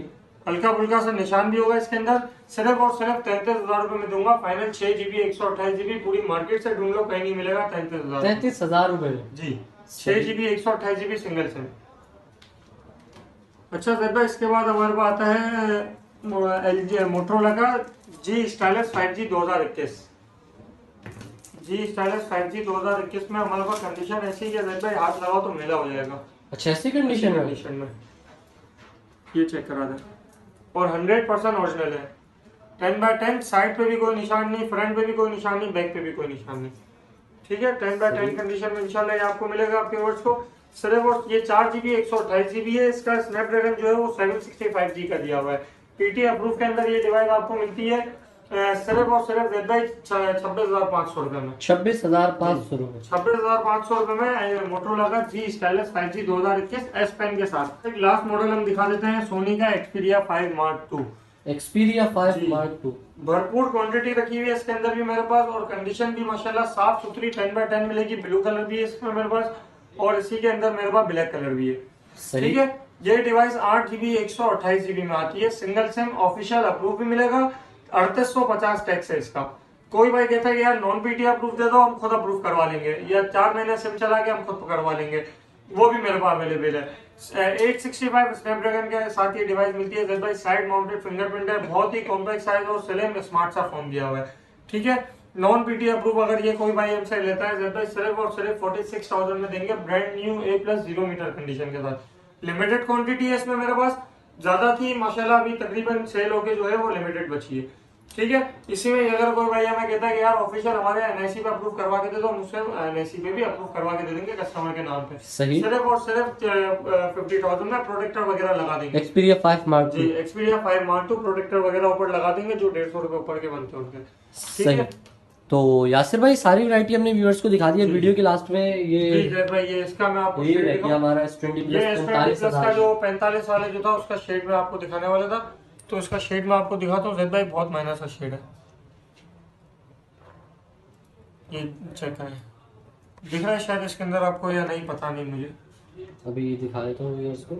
हल्का फुल्का सा निशान भी होगा इसके अंदर। सिर्फ और सिर्फ 33,000 रुपए में दूंगा फाइनल। 6 GB 128 GB पूरी मार्केट से ढूंढ लो, कहीं नहीं मिलेगा। 33,000 33,000 रुपए में जी। 6 GB 128 GB सिंगल सिम। अच्छा जैद भाई, इसके बाद हमारे पास आता है LG मोटरोला का G stylus 5G 2021। G stylus 5G 2021 में हमारे पास कंडीशन ऐसी है जैद भाई, हाथ लगाओ तो मेला हो जाएगा। अच्छा, ऐसी कंडीशन में ये चेक करा दे, और 100% ओरिजिनल है। 10x10, साइड पे भी कोई निशान नहीं, फ्रंट पे भी कोई निशान नहीं, बैक पे भी कोई निशान नहीं। ठीक है, 10x10 कंडीशन में इंशाल्लाह ये आपको मिलेगा आपके वर्ड्स को। सिर्फ और ये 4 GB 128 GB है। इसका स्नैपड्रैगन जो है वो 765G का दिया हुआ है। PT अप्रूव के अंदर ये डिवाइस आपको मिलती है सिर्फ और सिर्फ 26,500 रुपए में। 26,500 रुपए। 26,500 रुपए में मोटरोला का G stylus 5G 2021 S pen के साथ। एक लास्ट मॉडल हम दिखा देते हैं, सोनी का Xperia 5 Mark II। Xperia 5 Mark II भरपूर क्वांटिटी रखी हुई है इसके अंदर भी मेरे पास, और कंडीशन भी माशाल्लाह साफ सुथरी 10x10 मिलेगी। ब्लू कलर भी है इसमें मेरे पास, और इसी के अंदर मेरे पास ब्लैक कलर भी है। ठीक है, ये डिवाइस 8 GB 128 GB में आती है। सिंगल सिम, ऑफिशियल अप्रूव भी मिलेगा। 3850 टैक्स है इसका। कोई भाई कहता है कि यार नॉन PT अप्रूव दे दो, हम खुद अप्रूव करवा लेंगे, या 4 महीने सिम चला के हम खुद करवा लेंगे, वो भी मेरे पास अवेलेबल है। 865 स्नैपड्रैगन के साथ ये डिवाइस मिलती है। भाई साइड माउंटेड फिंगरप्रिंट है, बहुत ही कॉम्पैक्ट साइज और स्लिम स्मार्ट सा फोन दिया हुआ है। ठीक है, नॉन PT अप्रूव अगर ये कोई भाई हमसे लेता है भाई, सिर्फ और सिर्फ 46,000 में देंगे, brand new A+ 0 metre condition के साथ। लिमिटेड क्वांटिटी है इसमें मेरे पास, ज्यादा थी माशाल्लाह, अभी तकरीबन सेल होके जो है वो लिमिटेड बची है। ठीक है, इसी में अगर कोई भाई हमें कहता है कि यार ऑफिशियल हमारे NIC पे अप्रूव करवा के दे दो, मुझसे NIC पे भी अप्रूव करवा के दे देंगे कस्टमर के नाम पे। सही। सिर्फ और सिर्फ 50,000 में प्रोटेक्टर वगैरह लगा देंगे। Xperia 5 Mark II। जी, Xperia 5 Mark II प्रोटेक्टर वगैरह ऊपर लगा देंगे, जो 150 रुपए ऊपर के बनते हैं उनके। सही। तो यासिर भाई, सारी वैरायटी हमने व्यूअर्स को दिखा दी है। वीडियो के लास्ट में ये भाई, ये इसका मैं आपको ये देखिए हमारा S20 प्लस का जो 45 वाला जो था उसका शेड में आपको दिखाने वाला था, तो इसका शेड में आपको दिखाता हूँ। भाई बहुत महंगा सा शेड है, ये चेक करें, दिख रहा है शायद इसके अंदर आपको या नहीं, पता नहीं मुझे। अभी दिखा देता हूँ व्यूअर्स को।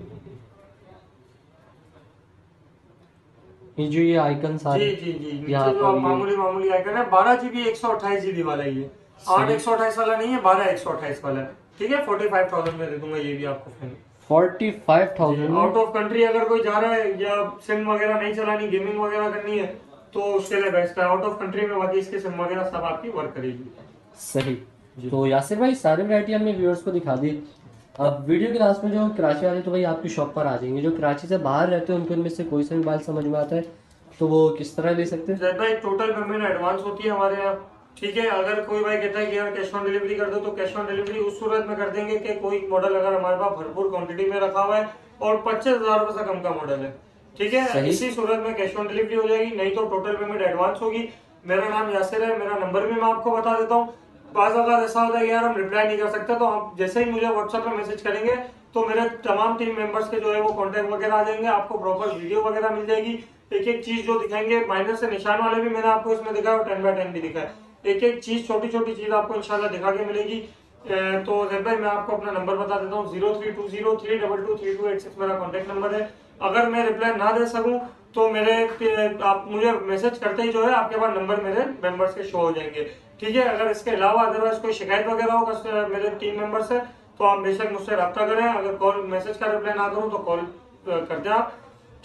ये जो ये आइकन सारे जी, नीचे जो मामूली आइकन है। 12 GB 128 GB वाला ये, 8 128 वाला नहीं है, 12 128 वाला है। ठीक है, 45,000 में दे दूंगा ये भी आपको फाइनल। 45,000। आउट ऑफ कंट्री अगर कोई जा रहा है या सिम वगैरह नहीं चलानी, गेमिंग वगैरह करनी है, तो उसके लिए बेस्ट है। आउट ऑफ कंट्री में बाकी इसके सिम वगैरह सब आपकी वर्क करेगी। सही। तो यासिर भाई, सारी वैरायटी हमने व्यूअर्स को दिखा दी। अब वीडियो के लास्ट में जो कराची वाले तो भाई आपकी शॉप पर आ जाएंगे, जो कराची से बाहर रहते हैं उनको इनमें से कोई सा मोबाइल समझ में आता है तो वो किस तरह ले सकते हैं? भाई टोटल पेमेंट एडवांस होती है हमारे यहाँ। ठीक है, अगर कोई भाई कहता है कि यार कैश ऑन डिलीवरी कर दो, तो कैश ऑन डिलीवरी उस सूरत में कर देंगे कि कोई मॉडल अगर हमारे पास भरपूर क्वांटिटी में रखा हुआ है और 25,000 रुपए से कम का मॉडल है, ठीक है, इसी सूरत में कैश ऑन डिलीवरी हो जाएगी, नहीं तो टोटल पेमेंट एडवांस होगी। मेरा नाम यासिर है, मेरा नंबर भी मैं आपको बता देता हूँ। बाज़ अगर ऐसा होता है कि यार हम रिप्लाई नहीं कर सकते, तो आप जैसे ही मुझे व्हाट्सएप पे मैसेज करेंगे तो मेरे तमाम टीम मेंबर्स के जो है वो कांटेक्ट वगैरह आ जाएंगे, आपको प्रॉपर वीडियो वगैरह मिल जाएगी। एक एक चीज जो दिखाएंगे, माइनस से निशान वाले भी मैंने आपको इसमें दिखाया और 10x10 भी दिखाया। एक एक चीज, छोटी छोटी चीज आपको इंशाल्लाह दिखा के मिलेगी। तो जैद भाई मैं आपको अपना नंबर बता देता हूँ, 032032323286 मेरा कॉन्टेक्ट नंबर है। अगर मैं रिप्लाई ना दे सकूं तो आप मुझे मैसेज करते ही जो है आपके पास नंबर मेरे मेंबर्स के शो हो जाएंगे। ठीक है, अगर इसके अलावा अदरवाइज कोई शिकायत वगैरह हो मेरे टीम मेंबर से तो आप बेशक मुझसे रब्ता करें। अगर कॉल मैसेज का रिप्लाई ना करूं तो कॉल कर दें आप।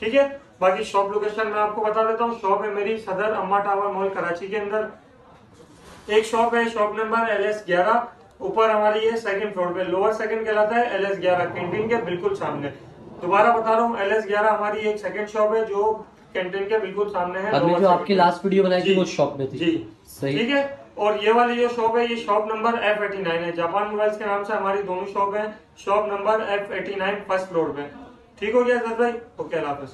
ठीक है, बाकी शॉप लोकेशन मैं आपको बता देता हूँ। शॉप है मेरी सदर अम्मा टावर मॉल कराची के अंदर। एक शॉप है, शॉप नंबर LS11, ऊपर हमारी ये सेकंड फ्लोर पे, लोअर सेकंड कहलाता है, LS11 कैंटीन के बिल्कुल सामने। दोबारा बता रहा हूँ, LS11 हमारी एक सेकंड शॉप है जो कैंटीन के बिल्कुल सामने है। अभी जो आपकी लास्ट वीडियो बनाई थी वो शॉप में थी जी, सही। ठीक है, और ये वाली जो शॉप है ये शॉप नंबर F89 है। जापान मोबाइल्स के नाम से हमारी दोनों शॉप है। Shop number F89 first floor पे। ठीक हो गया सर भाई, ओके, अल्लाह हाफिज़।